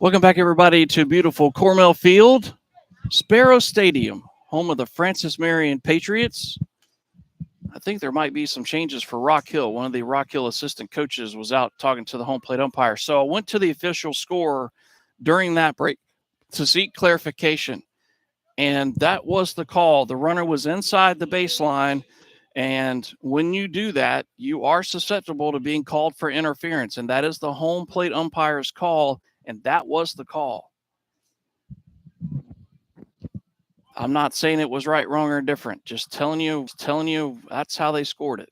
Welcome back, everybody, to beautiful Cornell Field, Sparrow Stadium, home of the Francis Marion Patriots. I think there might be some changes for Rock Hill. One of the Rock Hill assistant coaches was out talking to the home plate umpire. So I went to the official score during that break to seek clarification, and that was the call. The runner was inside the baseline, and when you do that, you are susceptible to being called for interference, and that is the home plate umpire's call, and that was the call. I'm not saying it was right, wrong, or different. Just telling you that's how they scored it.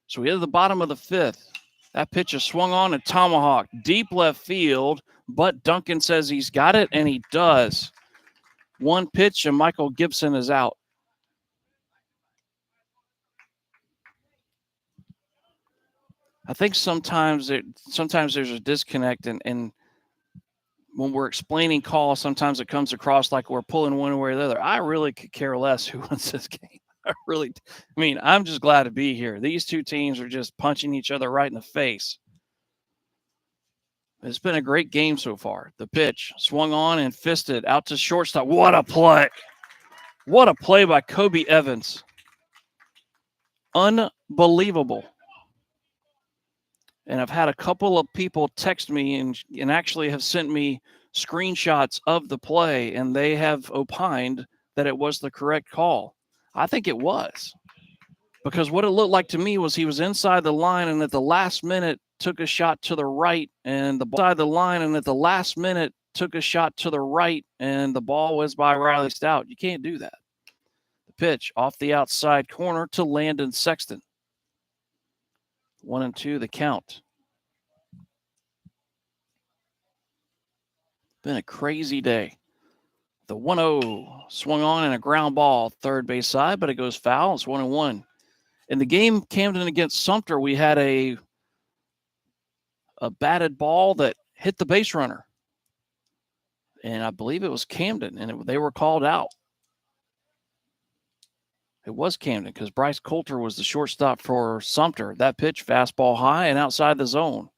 So we hit the bottom of the fifth. That pitch is swung on a tomahawk, deep left field, but Duncan says he's got it, and he does. One pitch, and Michael Gibson is out. I think sometimes there's a disconnect, and when we're explaining calls, sometimes it comes across like we're pulling one way or the other. I really could care less who wins this game. I'm just glad to be here. These two teams are just punching each other right in the face. It's been a great game so far. The pitch swung on and fisted out to shortstop. What a play. What a play by Kobe Evans. Unbelievable. And I've had a couple of people text me and actually have sent me screenshots of the play, and they have opined that it was the correct call. I think it was. Because what it looked like to me was he was inside the line, and at the last minute took a shot to the right, and the ball was by Riley Stout. You can't do that. The pitch off the outside corner to Landon Sexton. 1-2 the count. Been a crazy day. The 1-0 swung on and a ground ball third base side, but it goes foul. It's 1-1. In the game Camden against Sumter, we had a batted ball that hit the base runner. And I believe it was Camden, and they were called out. It was Camden because Bryce Coulter was the shortstop for Sumter. That pitch, fastball high and outside the zone.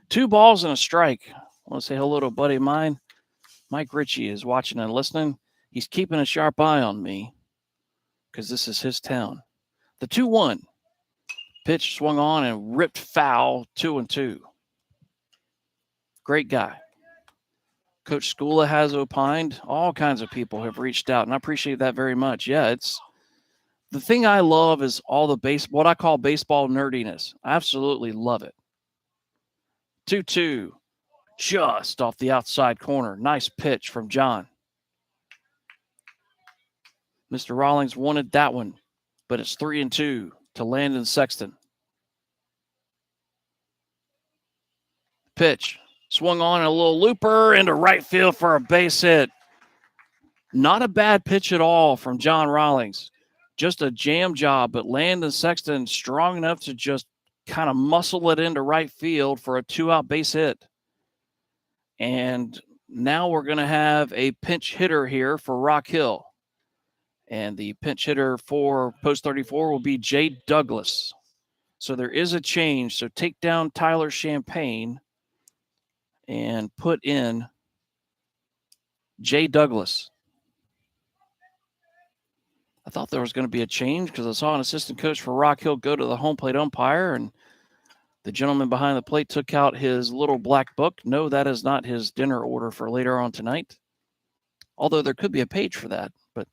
2 balls and a strike. I want to say hello to a buddy of mine. Mike Ritchie is watching and listening. He's keeping a sharp eye on me because this is his town. The 2-1. Pitch swung on and ripped foul, 2-2. Great guy. Coach Skula has opined. All kinds of people have reached out, and I appreciate that very much. Yeah, it's the thing I love is all the what I call baseball nerdiness. I absolutely love it. 2-2, just off the outside corner. Nice pitch from John. Mr. Rawlings wanted that one, but it's 3-2 to Landon Sexton. Pitch swung on a little looper into right field for a base hit. Not a bad pitch at all from John Rawlings. Just a jam job, but Landon Sexton strong enough to just kind of muscle it into right field for a 2-out base hit. And now we're going to have a pinch hitter here for Rock Hill. And the pinch hitter for post 34 will be Jay Douglas. So there is a change. So take down Tyler Champagne and put in Jay Douglas. I thought there was going to be a change because I saw an assistant coach for Rock Hill go to the home plate umpire, and the gentleman behind the plate took out his little black book. No, that is not his dinner order for later on tonight. Although there could be a page for that, but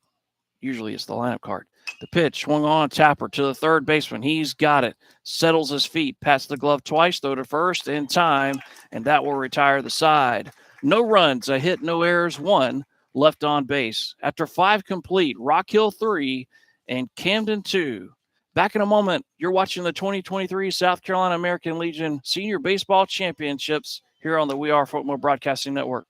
usually it's the lineup card. The pitch swung on Tapper to the third baseman. He's got it. Settles his feet. Pats the glove twice, throw to first in time, and that will retire the side. No runs, a hit, no errors, 1 left on base. After 5 complete, Rock Hill 3 and Camden 2. Back in a moment, you're watching the 2023 South Carolina American Legion Senior Baseball Championships here on the We Are Football Broadcasting Network.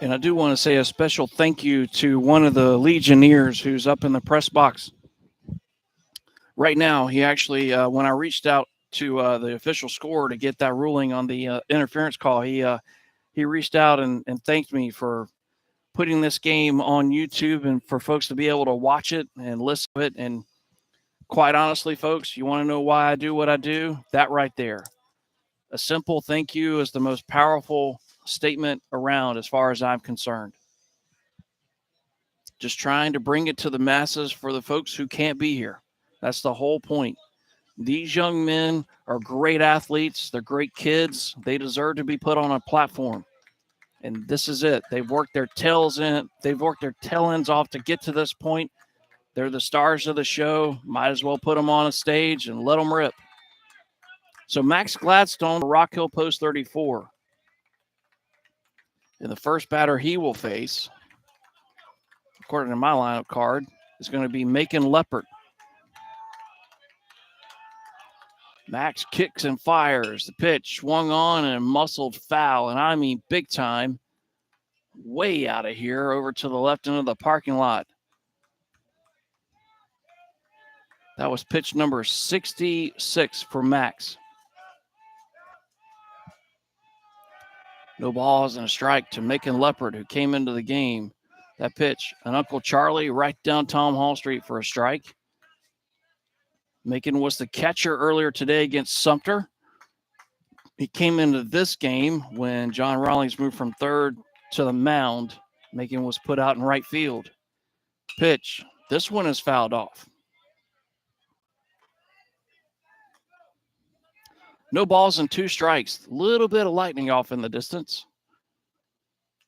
And I do want to say a special thank you to one of the Legionnaires who's up in the press box right now. He actually, when I reached out to the official score to get that ruling on the interference call, he reached out and thanked me for putting this game on YouTube and for folks to be able to watch it and listen to it. And quite honestly, folks, you want to know why I do what I do? That right there. A simple thank you is the most powerful statement around as far as I'm concerned. Just trying to bring it to the masses for the folks who can't be here. That's the whole point. These young men are great athletes. They're great kids. They deserve to be put on a platform. And this is it. They've worked their tail ends off to get to this point. They're the stars of the show. Might as well put them on a stage and let them rip. So Max Gladstone, Rock Hill Post 34. And the first batter he will face, according to my lineup card, is going to be Macon Leopard. Max kicks and fires. The pitch swung on and muscled foul, and I mean big time, way out of here over to the left end of the parking lot. That was pitch number 66 for Max. No balls and a strike to Macon Leopard, who came into the game. That pitch, an Uncle Charlie right down Tom Hall Street for a strike. Macon was the catcher earlier today against Sumter. He came into this game when John Rawlings moved from third to the mound. Macon was put out in right field. Pitch. This one is fouled off. No balls and 2 strikes. Little bit of lightning off in the distance.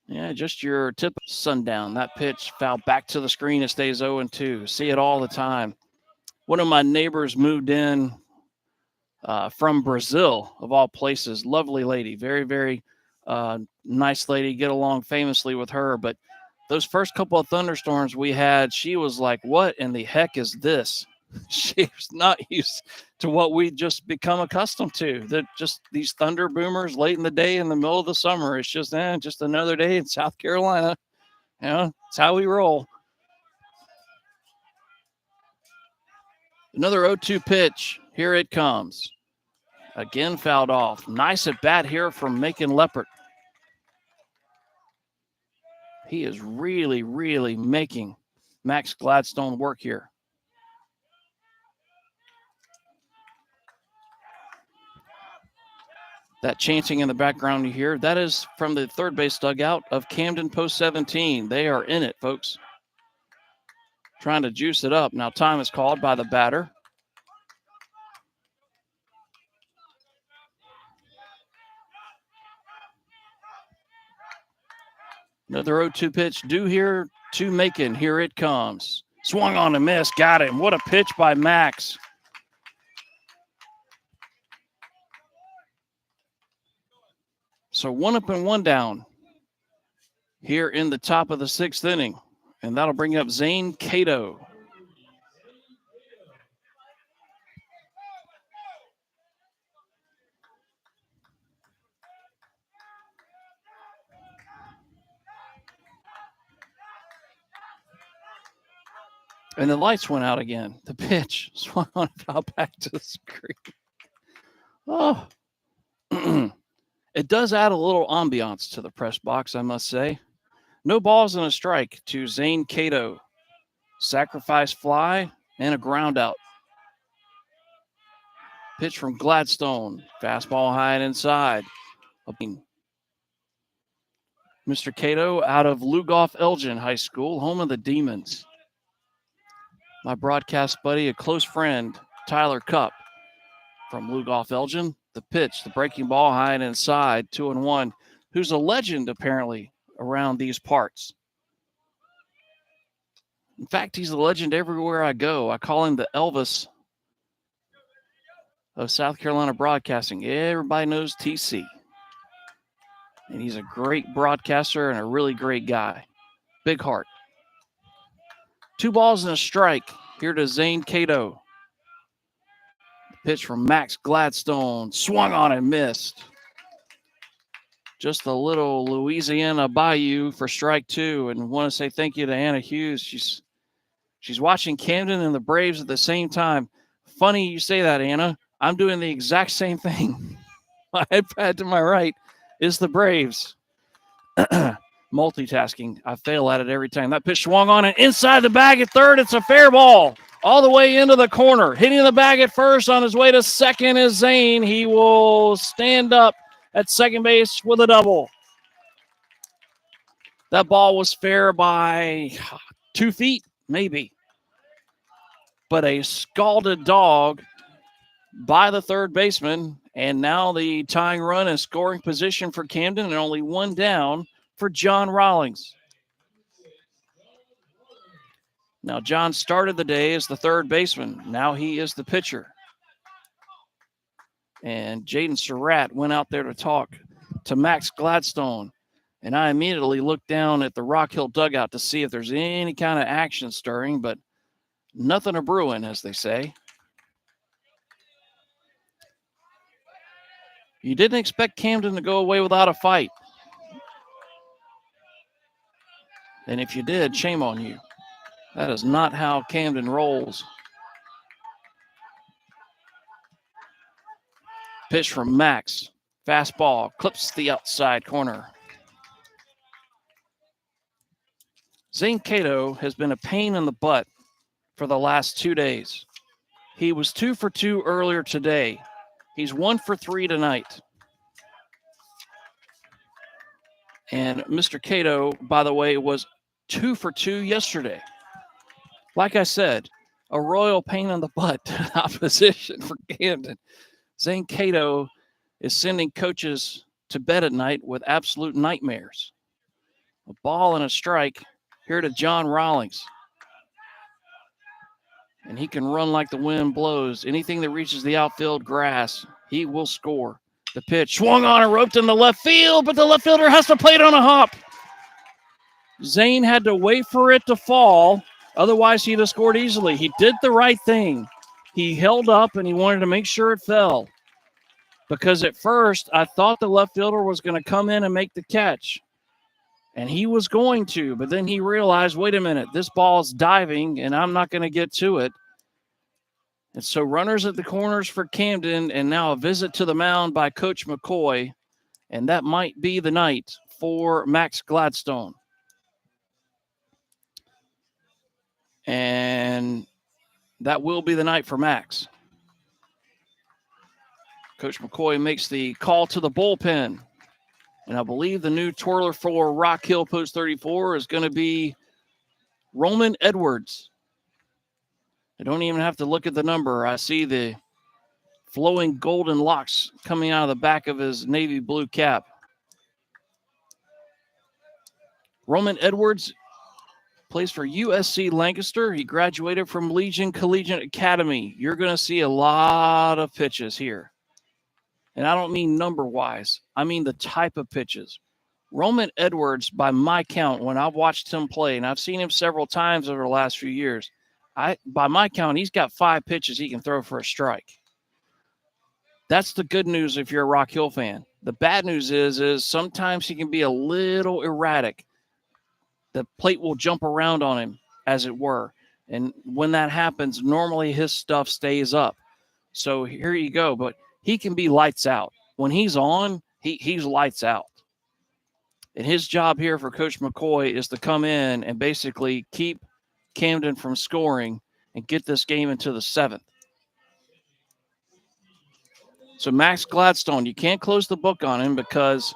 Yeah, just your tip sundown. That pitch fouled back to the screen. It stays 0-2. See it all the time. One of my neighbors moved in from Brazil, of all places. Lovely lady. Very, very nice lady. Get along famously with her. But those first couple of thunderstorms we had, she was like, what in the heck is this? She was not used to what we just become accustomed to. That just these thunder boomers late in the day in the middle of the summer. It's just another day in South Carolina. You know, it's how we roll. Another 0-2 pitch. Here it comes. Again fouled off. Nice at bat here from Macon Leopard. He is really, really making Max Gladstone work here. That chanting in the background you hear, that is from the third base dugout of Camden Post 17. They are in it, folks. Trying to juice it up. Now time is called by the batter. Another 0-2 pitch due here to Macon. Here it comes. Swung on a miss. Got him. What a pitch by Max. So 1 up and 1 down here in the top of the 6th inning. And that'll bring up Zane Cato. And the lights went out again. The pitch swung on out back to the screen. Oh. It does add a little ambiance to the press box, I must say. No balls and a strike to Zane Cato. Sacrifice fly and a ground out. Pitch from Gladstone. Fastball high and inside. Mr. Cato out of Lugoff Elgin High School, home of the Demons. My broadcast buddy, a close friend, Tyler Cupp from Lugoff Elgin. The pitch, the breaking ball high and inside, 2-1, who's a legend apparently around these parts. In fact, he's a legend everywhere I go. I call him the Elvis of South Carolina broadcasting. Everybody knows TC. And he's a great broadcaster and a really great guy. Big heart. 2 balls and a strike here to Zane Cato. Pitch from Max Gladstone. Swung on and missed. just a little Louisiana Bayou for strike two. And want to say thank you to Anna Hughes. She's watching Camden and the Braves at the same time. Funny you say that, Anna. I'm doing the exact same thing. My iPad to my right is the Braves. Multitasking. I fail at it every time. That pitch swung on and inside the bag at third. It's a fair ball. All the way into the corner. Hitting the bag at first on his way to second is Zane. He will stand up at second base with a double. That ball was fair by 2 feet, maybe. But a scalded dog by the third baseman. And now the tying run and scoring position for Camden and only one down for John Rawlings. Now, John started the day as the third baseman. Now he is the pitcher. And Jaden Surratt went out there to talk to Max Gladstone. And I immediately looked down at the Rock Hill dugout to see if there's any kind of action stirring, but nothing a brewing, as they say. You didn't expect Camden to go away without a fight. And if you did, shame on you. That is not how Camden rolls. Pitch from Max. Fastball. Clips the outside corner. Zane Cato has been a pain in the butt for the last 2 days. He was 2 for 2 earlier today. He's 1 for 3 tonight. And Mr. Cato, by the way, was 2 for 2 yesterday. Like I said, a royal pain in the butt opposition for Camden. Zane Cato is sending coaches to bed at night with absolute nightmares. A ball and a strike here to John Rawlings. And he can run like the wind blows. Anything that reaches the outfield grass, he will score. The pitch swung on and roped in the left field, but the left fielder has to play it on a hop. Zane had to wait for it to fall. Otherwise, he'd have scored easily. He did the right thing. He held up, and he wanted to make sure it fell. Because at first, I thought the left fielder was going to come in and make the catch. And he was going to, but then he realized, wait a minute, this ball's diving, and I'm not going to get to it. And so runners at the corners for Camden, and now a visit to the mound by Coach McCoy. And that might be the night for Max Gladstone. And that will be the night for Max. Coach McCoy makes the call to the bullpen. And I believe the new twirler for Rock Hill Post 34 is going to be Roman Edwards. I don't even have to look at the number. I see the flowing golden locks coming out of the back of his navy blue cap. Roman Edwards plays for USC Lancaster. He graduated from Legion Collegiate Academy. You're going to see a lot of pitches here. And I don't mean number-wise. I mean the type of pitches. Roman Edwards, by my count, when I've watched him play, and I've seen him several times over the last few years, by my count, he's got 5 pitches he can throw for a strike. That's the good news if you're a Rock Hill fan. The bad news is sometimes he can be a little erratic. The plate will jump around on him, as it were. And when that happens, normally his stuff stays up. So here you go. But he can be lights out. When he's on, he's lights out. And his job here for Coach McCoy is to come in and basically keep Camden from scoring and get this game into the 7th. So Max Gladstone, you can't close the book on him because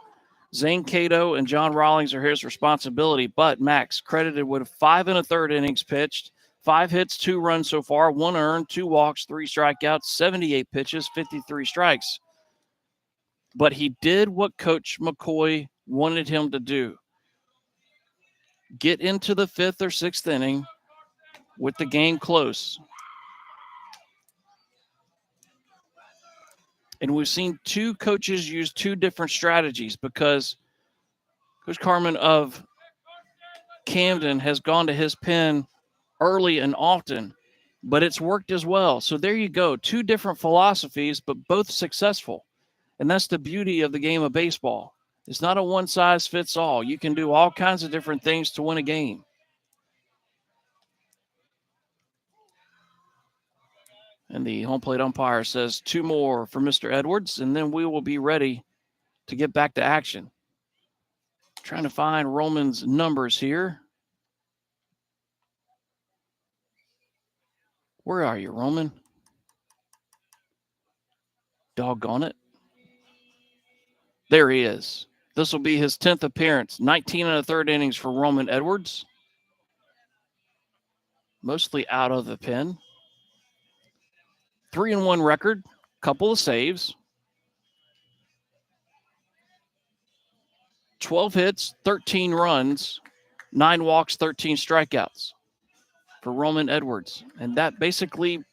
Zane Cato and John Rawlings are his responsibility. But Max credited with 5 1/3 innings pitched, 5 hits, 2 runs so far, 1 earned, 2 walks, 3 strikeouts, 78 pitches, 53 strikes. But he did what Coach McCoy wanted him to do. Get into the 5th or 6th inning with the game close. And we've seen 2 coaches use 2 different strategies because Coach Carmen of Camden has gone to his pen early and often, but it's worked as well. So there you go. 2 different philosophies, but both successful. And that's the beauty of the game of baseball. It's not a one-size-fits-all. You can do all kinds of different things to win a game. And the home plate umpire says 2 more for Mr. Edwards, and then we will be ready to get back to action. Trying to find Roman's numbers here. Where are you, Roman? Doggone it. There he is. This will be his 10th appearance. 19 and a third innings for Roman Edwards. Mostly out of the pen. 3-1 record. Couple of saves. 12 hits, 13 runs, 9 walks, 13 strikeouts for Roman Edwards. And that basically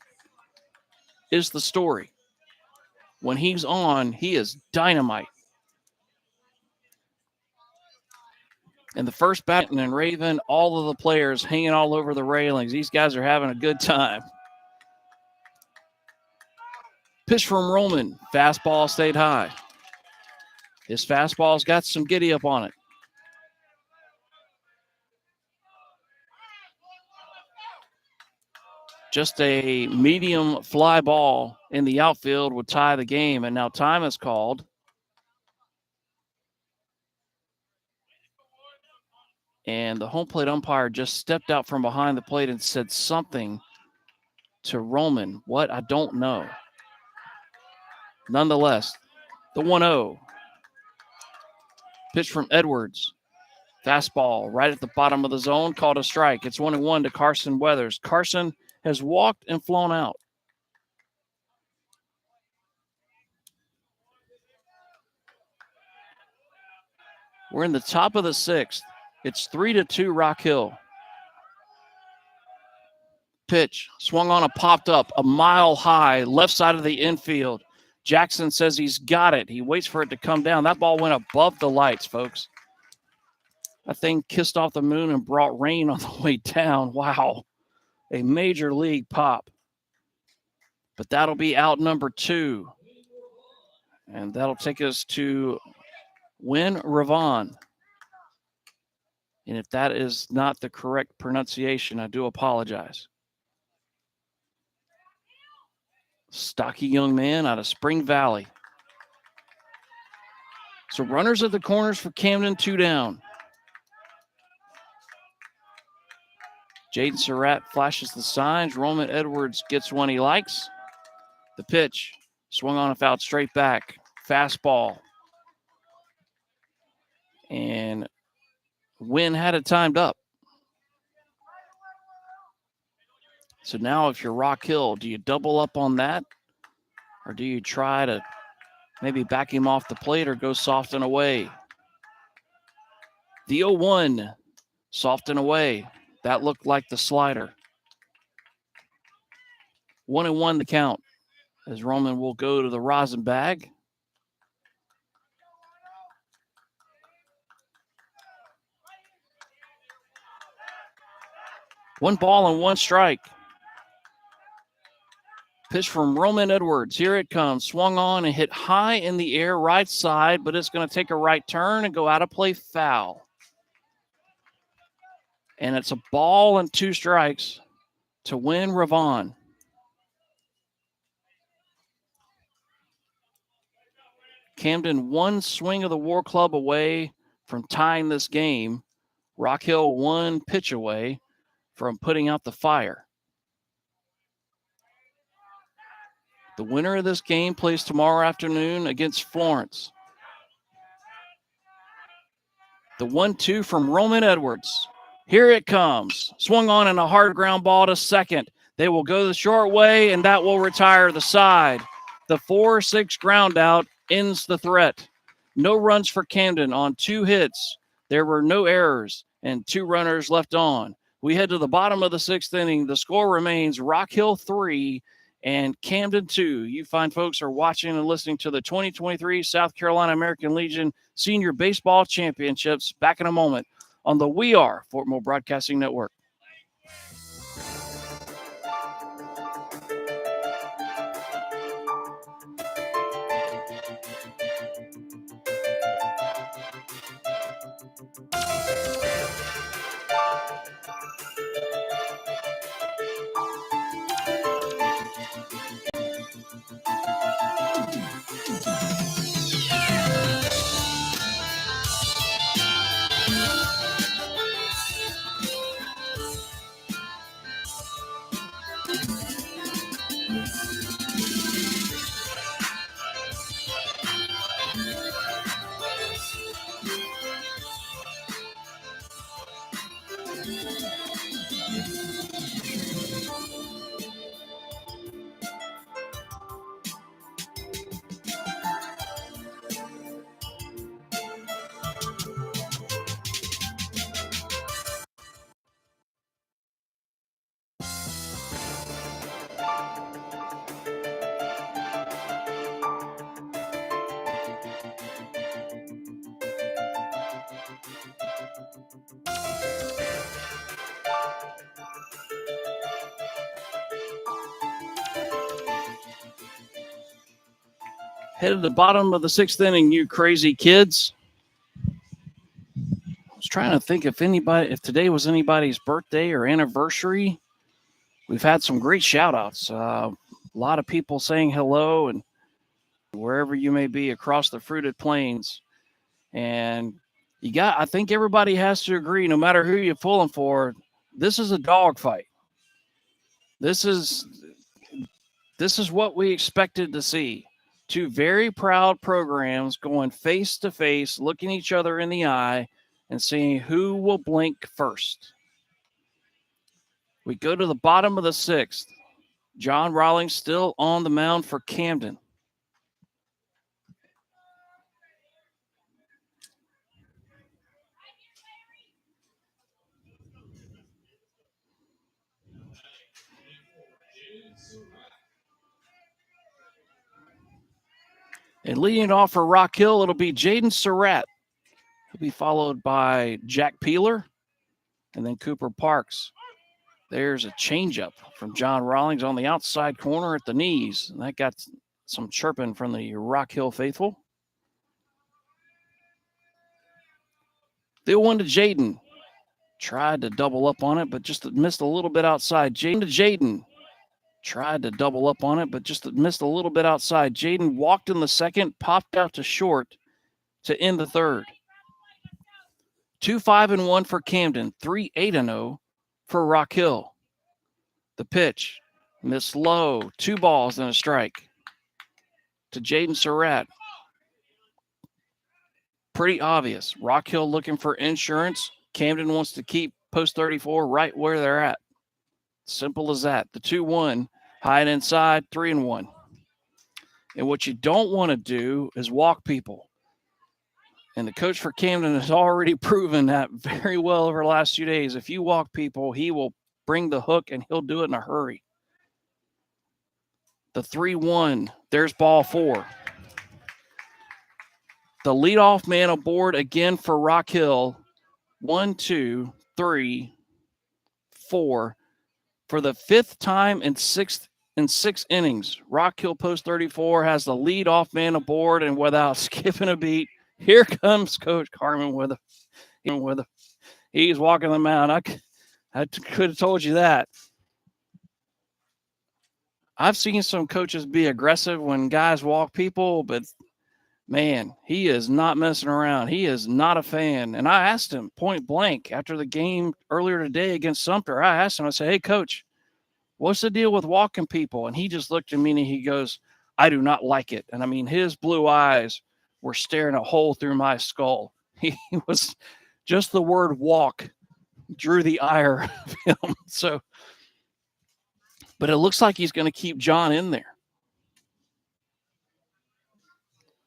is the story. When he's on, he is dynamite. And the first bat and Raven, all of the players hanging all over the railings. These guys are having a good time. Pitch from Roman. Fastball stayed high. His fastball's got some giddy up on it. Just a medium fly ball in the outfield would tie the game. And now time is called. And the home plate umpire just stepped out from behind the plate and said something to Roman. What? I don't know. Nonetheless, the 1-0. Pitch from Edwards. Fastball right at the bottom of the zone, called a strike. It's 1-1 to Carson Weathers. Carson has walked and flown out. We're in the top of the 6th. It's 3-2 Rock Hill. Pitch swung on, popped up a mile high, left side of the infield. Jackson says he's got it. He waits for it to come down. That ball went above the lights, folks. That thing kissed off the moon and brought rain on the way down. Wow. A major league pop. But that'll be out number 2. And that'll take us to Win Ravon. And if that is not the correct pronunciation, I do apologize. Stocky young man out of Spring Valley. So runners at the corners for Camden, 2 down. Jaden Surratt flashes the signs. Roman Edwards gets one he likes. The pitch swung on, fouled straight back. Fastball. And Wynn had it timed up. So now if you're Rock Hill, do you double up on that? Or do you try to maybe back him off the plate or go soft and away? The 0-1, soft and away. That looked like the slider. 1-1 the count as Roman will go to the rosin bag. One ball and one strike. Pitch from Roman Edwards. Here it comes. Swung on and hit high in the air, right side, but it's going to take a right turn and go out of play foul. And it's a ball and 2 strikes to Win Ravon. Camden one swing of the War Club away from tying this game. Rock Hill one pitch away from putting out the fire. The winner of this game plays tomorrow afternoon against Florence. The 1-2 from Roman Edwards. Here it comes. Swung on and a hard ground ball to second. They will go the short way, and that will retire the side. The 4-6 ground out ends the threat. No runs for Camden on 2 hits. There were no errors and 2 runners left on. We head to the bottom of the 6th inning. The score remains Rock Hill 3 and Camden 2. You fine folks are watching and listening to the 2023 South Carolina American Legion Senior Baseball Championships. Back in a moment on the We Are Fort Mill Broadcasting Network. Headed to the bottom of the 6th inning, you crazy kids. I was trying to think if today was anybody's birthday or anniversary. We've had some great shout-outs. A lot of people saying hello and wherever you may be across the fruited plains. And I think everybody has to agree, no matter who you're pulling for, this is a dogfight. This is what we expected to see. Two very proud programs going face to face, looking each other in the eye and seeing who will blink first. We go to the bottom of the 6th. John Rawlings still on the mound for Camden. And leading off for Rock Hill, it'll be Jaden Surratt. He'll be followed by Jack Peeler and then Cooper Parks. There's a changeup from John Rawlings on the outside corner at the knees. And that got some chirping from the Rock Hill faithful. The 1 to Jaden. Tried to double up on it, but just missed a little bit outside. Jaden. Tried to double up on it, but just missed a little bit outside. Jaden walked in the 2nd, popped out to short to end the 3rd. 2-5-1 for Camden, 3-8-0 for Rock Hill. The pitch, missed low, 2 balls and a strike to Jaden Surratt. Pretty obvious. Rock Hill looking for insurance. Camden wants to keep post 34 right where they're at. Simple as that. The 2-1, high and inside, 3-1. And what you don't want to do is walk people. And the coach for Camden has already proven that very well over the last few days. If you walk people, he will bring the hook and he'll do it in a hurry. The 3-1, there's ball 4. The leadoff man aboard again for Rock Hill. 1, 2, 3, 4. For the 5th time in 6 innings, Rock Hill post 34 has the leadoff man aboard, and without skipping a beat, here comes Coach Carmen with a. He's walking the mound. I could have told you that. I've seen some coaches be aggressive when guys walk people, but man, he is not messing around. He is not a fan. And I asked him point blank after the game earlier today against Sumter. I asked him, I said, hey, Coach, what's the deal with walking people? And he just looked at me and he goes, I do not like it. And I mean, his blue eyes were staring a hole through my skull. He was just the word walk drew the ire of him. So, but it looks like he's going to keep John in there.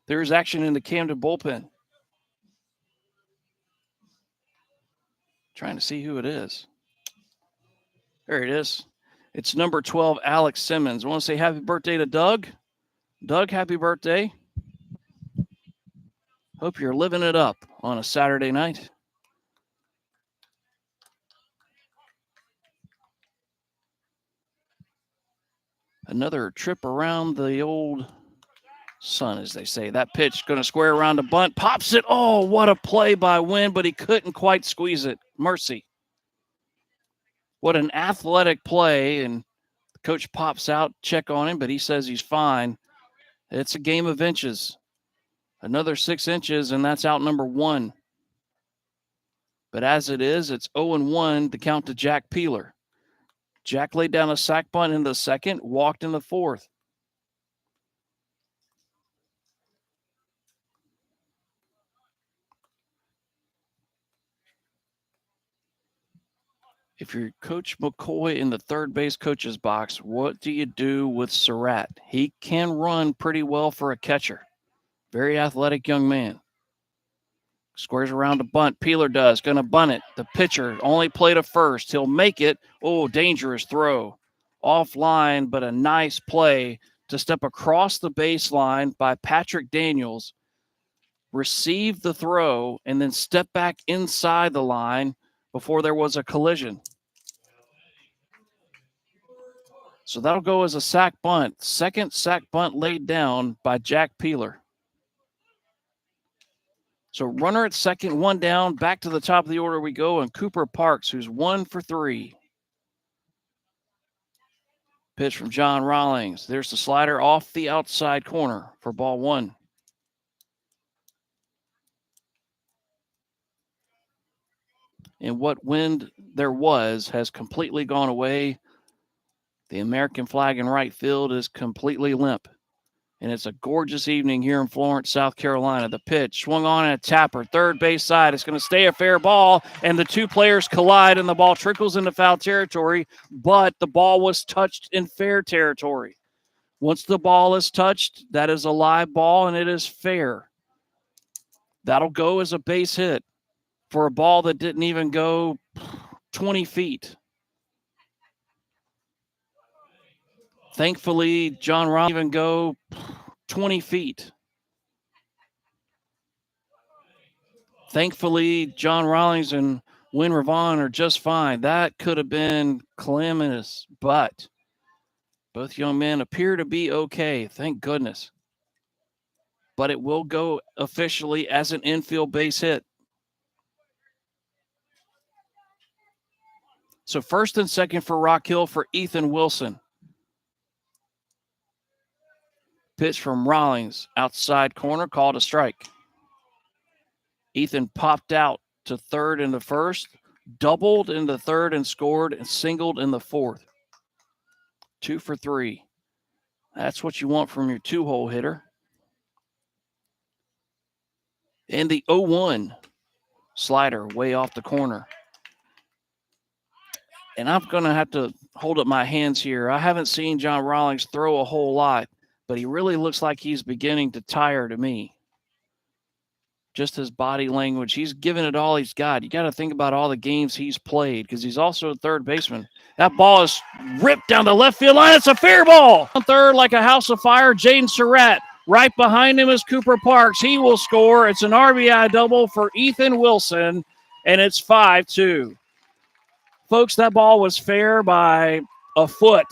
There's action in the Camden bullpen. Trying to see who it is. There it is. It's number 12, Alex Simmons. I want to say happy birthday to Doug. Doug, happy birthday. Hope you're living it up on a Saturday night. Another trip around the old sun, as they say. That pitch going to square around a bunt. Pops it. Oh, what a play by Wynn, but he couldn't quite squeeze it. Mercy. What an athletic play. And the coach pops out, check on him, but he says he's fine. It's a game of inches. Another 6 inches, and that's out number 1. But as it is, it's 0-1 to count to Jack Peeler. Jack laid down a sac bunt in the 2nd, walked in the 4th. If you're Coach McCoy in the third base coach's box, what do you do with Surratt? He can run pretty well for a catcher. Very athletic young man. Squares around a bunt. Peeler does. Going to bunt it. The pitcher only played a first. He'll make it. Oh, dangerous throw. Offline, but a nice play to step across the baseline by Patrick Daniels. Receive the throw and then step back inside the line before there was a collision. So that'll go as a sack bunt. Second sack bunt laid down by Jack Peeler. So runner at second, one down, back to the top of the order we go, and Cooper Parks, who's 1 for 3. Pitch from John Rawlings. There's the slider off the outside corner for ball 1. And what wind there was has completely gone away. The American flag in right field is completely limp. And it's a gorgeous evening here in Florence, South Carolina. The pitch swung on and a tapper. Third base side. It's going to stay a fair ball, and the two players collide, and the ball trickles into foul territory, but the ball was touched in fair territory. Once the ball is touched, that is a live ball, and it is fair. That'll go as a base hit for a ball that didn't even go 20 feet. Thankfully, John Rawlings didn't even go 20 feet. Thankfully, John Rawlings and Win Ravon are just fine. That could have been calamitous, but both young men appear to be okay. Thank goodness. But it will go officially as an infield base hit. So first and second for Rock Hill for Ethan Wilson. Pitch from Rawlings, outside corner, called a strike. Ethan popped out to third in the first, doubled in the third and scored, and singled in the fourth. 2 for 3. That's what you want from your two-hole hitter. And the 0-1 slider way off the corner. And I'm going to have to hold up my hands here. I haven't seen John Rawlings throw a whole lot, but he really looks like he's beginning to tire to me. Just his body language. He's given it all he's got. You got to think about all the games he's played because he's also a third baseman. That ball is ripped down the left field line. It's a fair ball. On third, like a house of fire, Jaden Surratt. Right behind him is Cooper Parks. He will score. It's an RBI double for Ethan Wilson, and it's 5-2. Folks, that ball was fair by a foot,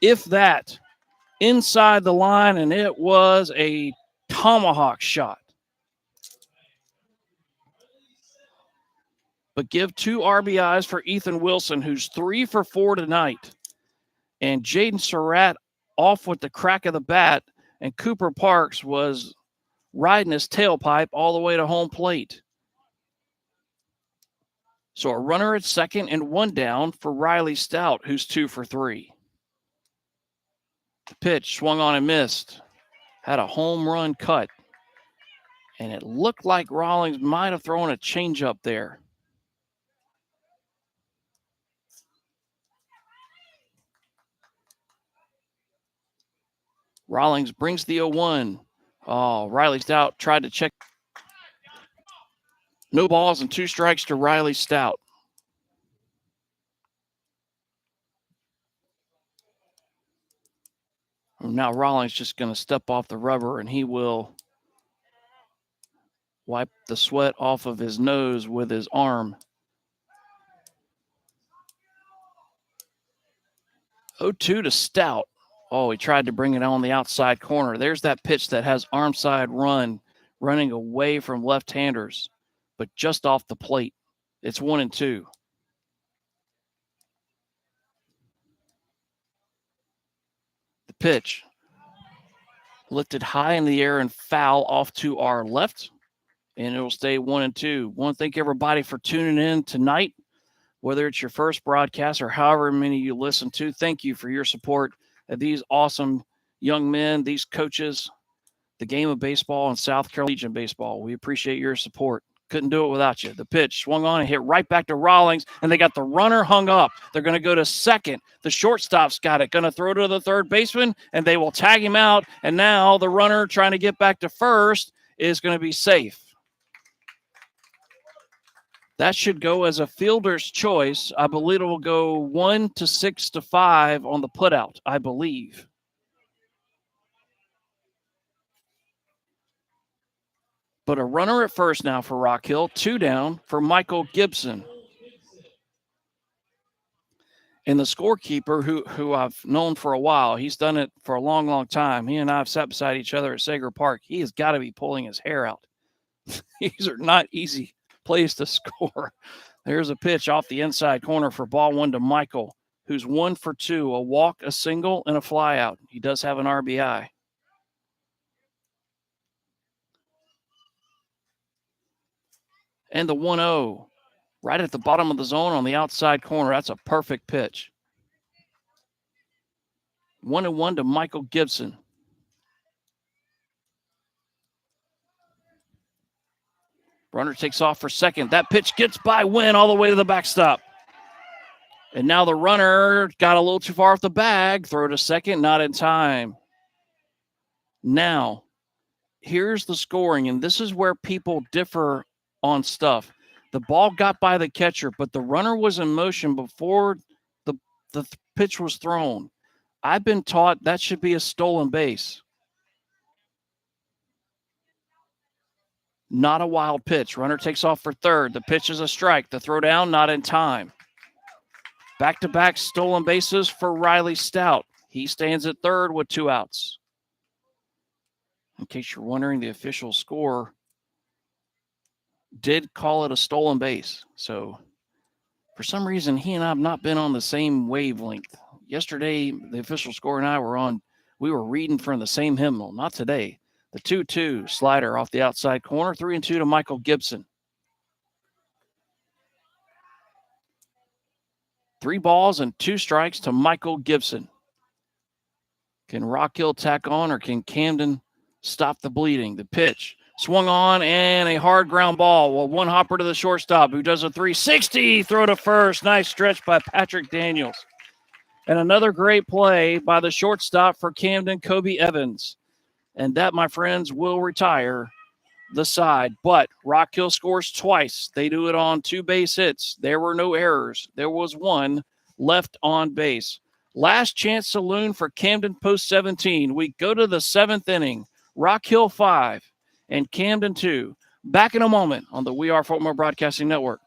if that, inside the line, and it was a tomahawk shot. But give 2 RBIs for Ethan Wilson, who's 3 for 4 tonight. And Jaden Surratt off with the crack of the bat, and Cooper Parks was riding his tailpipe all the way to home plate. So a runner at second and one down for Riley Stout, who's 2 for 3. The pitch swung on and missed. Had a home run cut. And it looked like Rawlings might have thrown a changeup there. Rawlings brings the 0-1. Oh, Riley Stout tried to check. No balls and 2 strikes to Riley Stout. Now Rawlings just going to step off the rubber, and he will wipe the sweat off of his nose with his arm. 0-2 to Stout. Oh, he tried to bring it on the outside corner. There's that pitch that has arm side running away from left-handers, but just off the plate. It's 1-2. The pitch lifted high in the air and foul off to our left, and it will stay 1-2. Want to thank everybody for tuning in tonight, whether it's your first broadcast or however many you listen to. Thank you for your support of these awesome young men, these coaches, the game of baseball and South Carolina Legion baseball. We appreciate your support. Couldn't do it without you. The pitch swung on and hit right back to Rawlings, and they got the runner hung up. They're going to go to second. The shortstop's got it. Going to throw to the third baseman, and they will tag him out. And now the runner trying to get back to first is going to be safe. That should go as a fielder's choice. I believe it will go 1 to 6 to 5 on the putout, I believe. But a runner at first now for Rock Hill, 2 down for Michael Gibson. And the scorekeeper, who I've known for a while, he's done it for a long, long time. He and I have sat beside each other at Sager Park. He has got to be pulling his hair out. These are not easy plays to score. There's a pitch off the inside corner for ball one to Michael, who's 1 for 2, a walk, a single, and a fly out. He does have an RBI. And the 1-0, right at the bottom of the zone on the outside corner. That's a perfect pitch. 1-1 to Michael Gibson. Runner takes off for second. That pitch gets by Wynn all the way to the backstop. And now the runner got a little too far off the bag. Throw to second, not in time. Now, here's the scoring, and this is where people differ on stuff. The ball got by the catcher, but the runner was in motion before the pitch was thrown. I've been taught that should be a stolen base. Not a wild pitch. Runner takes off for third. The pitch is a strike. The throw down, not in time. Back-to-back stolen bases for Riley Stout. He stands at third with 2 outs. In case you're wondering, the official score did call it a stolen base. So for some reason, he and I have not been on the same wavelength. Yesterday, the official score and I we were reading from the same hymnal. Not today. The 2-2 slider off the outside corner, 3-2 to Michael Gibson. 3 balls and 2 strikes to Michael Gibson. Can Rock Hill tack on, or can Camden stop the bleeding? The pitch swung on and a hard ground ball. Well, one hopper to the shortstop, who does a 360 throw to first. Nice stretch by Patrick Daniels. And another great play by the shortstop for Camden, Kobe Evans. And that, my friends, will retire the side. But Rock Hill scores twice. They do it on 2 base hits. There were no errors. There was 1 left on base. Last chance saloon for Camden post 17. We go to the 7th inning. Rock Hill 5 and Camden 2. Back in a moment on the We Are Fort Moore Broadcasting Network.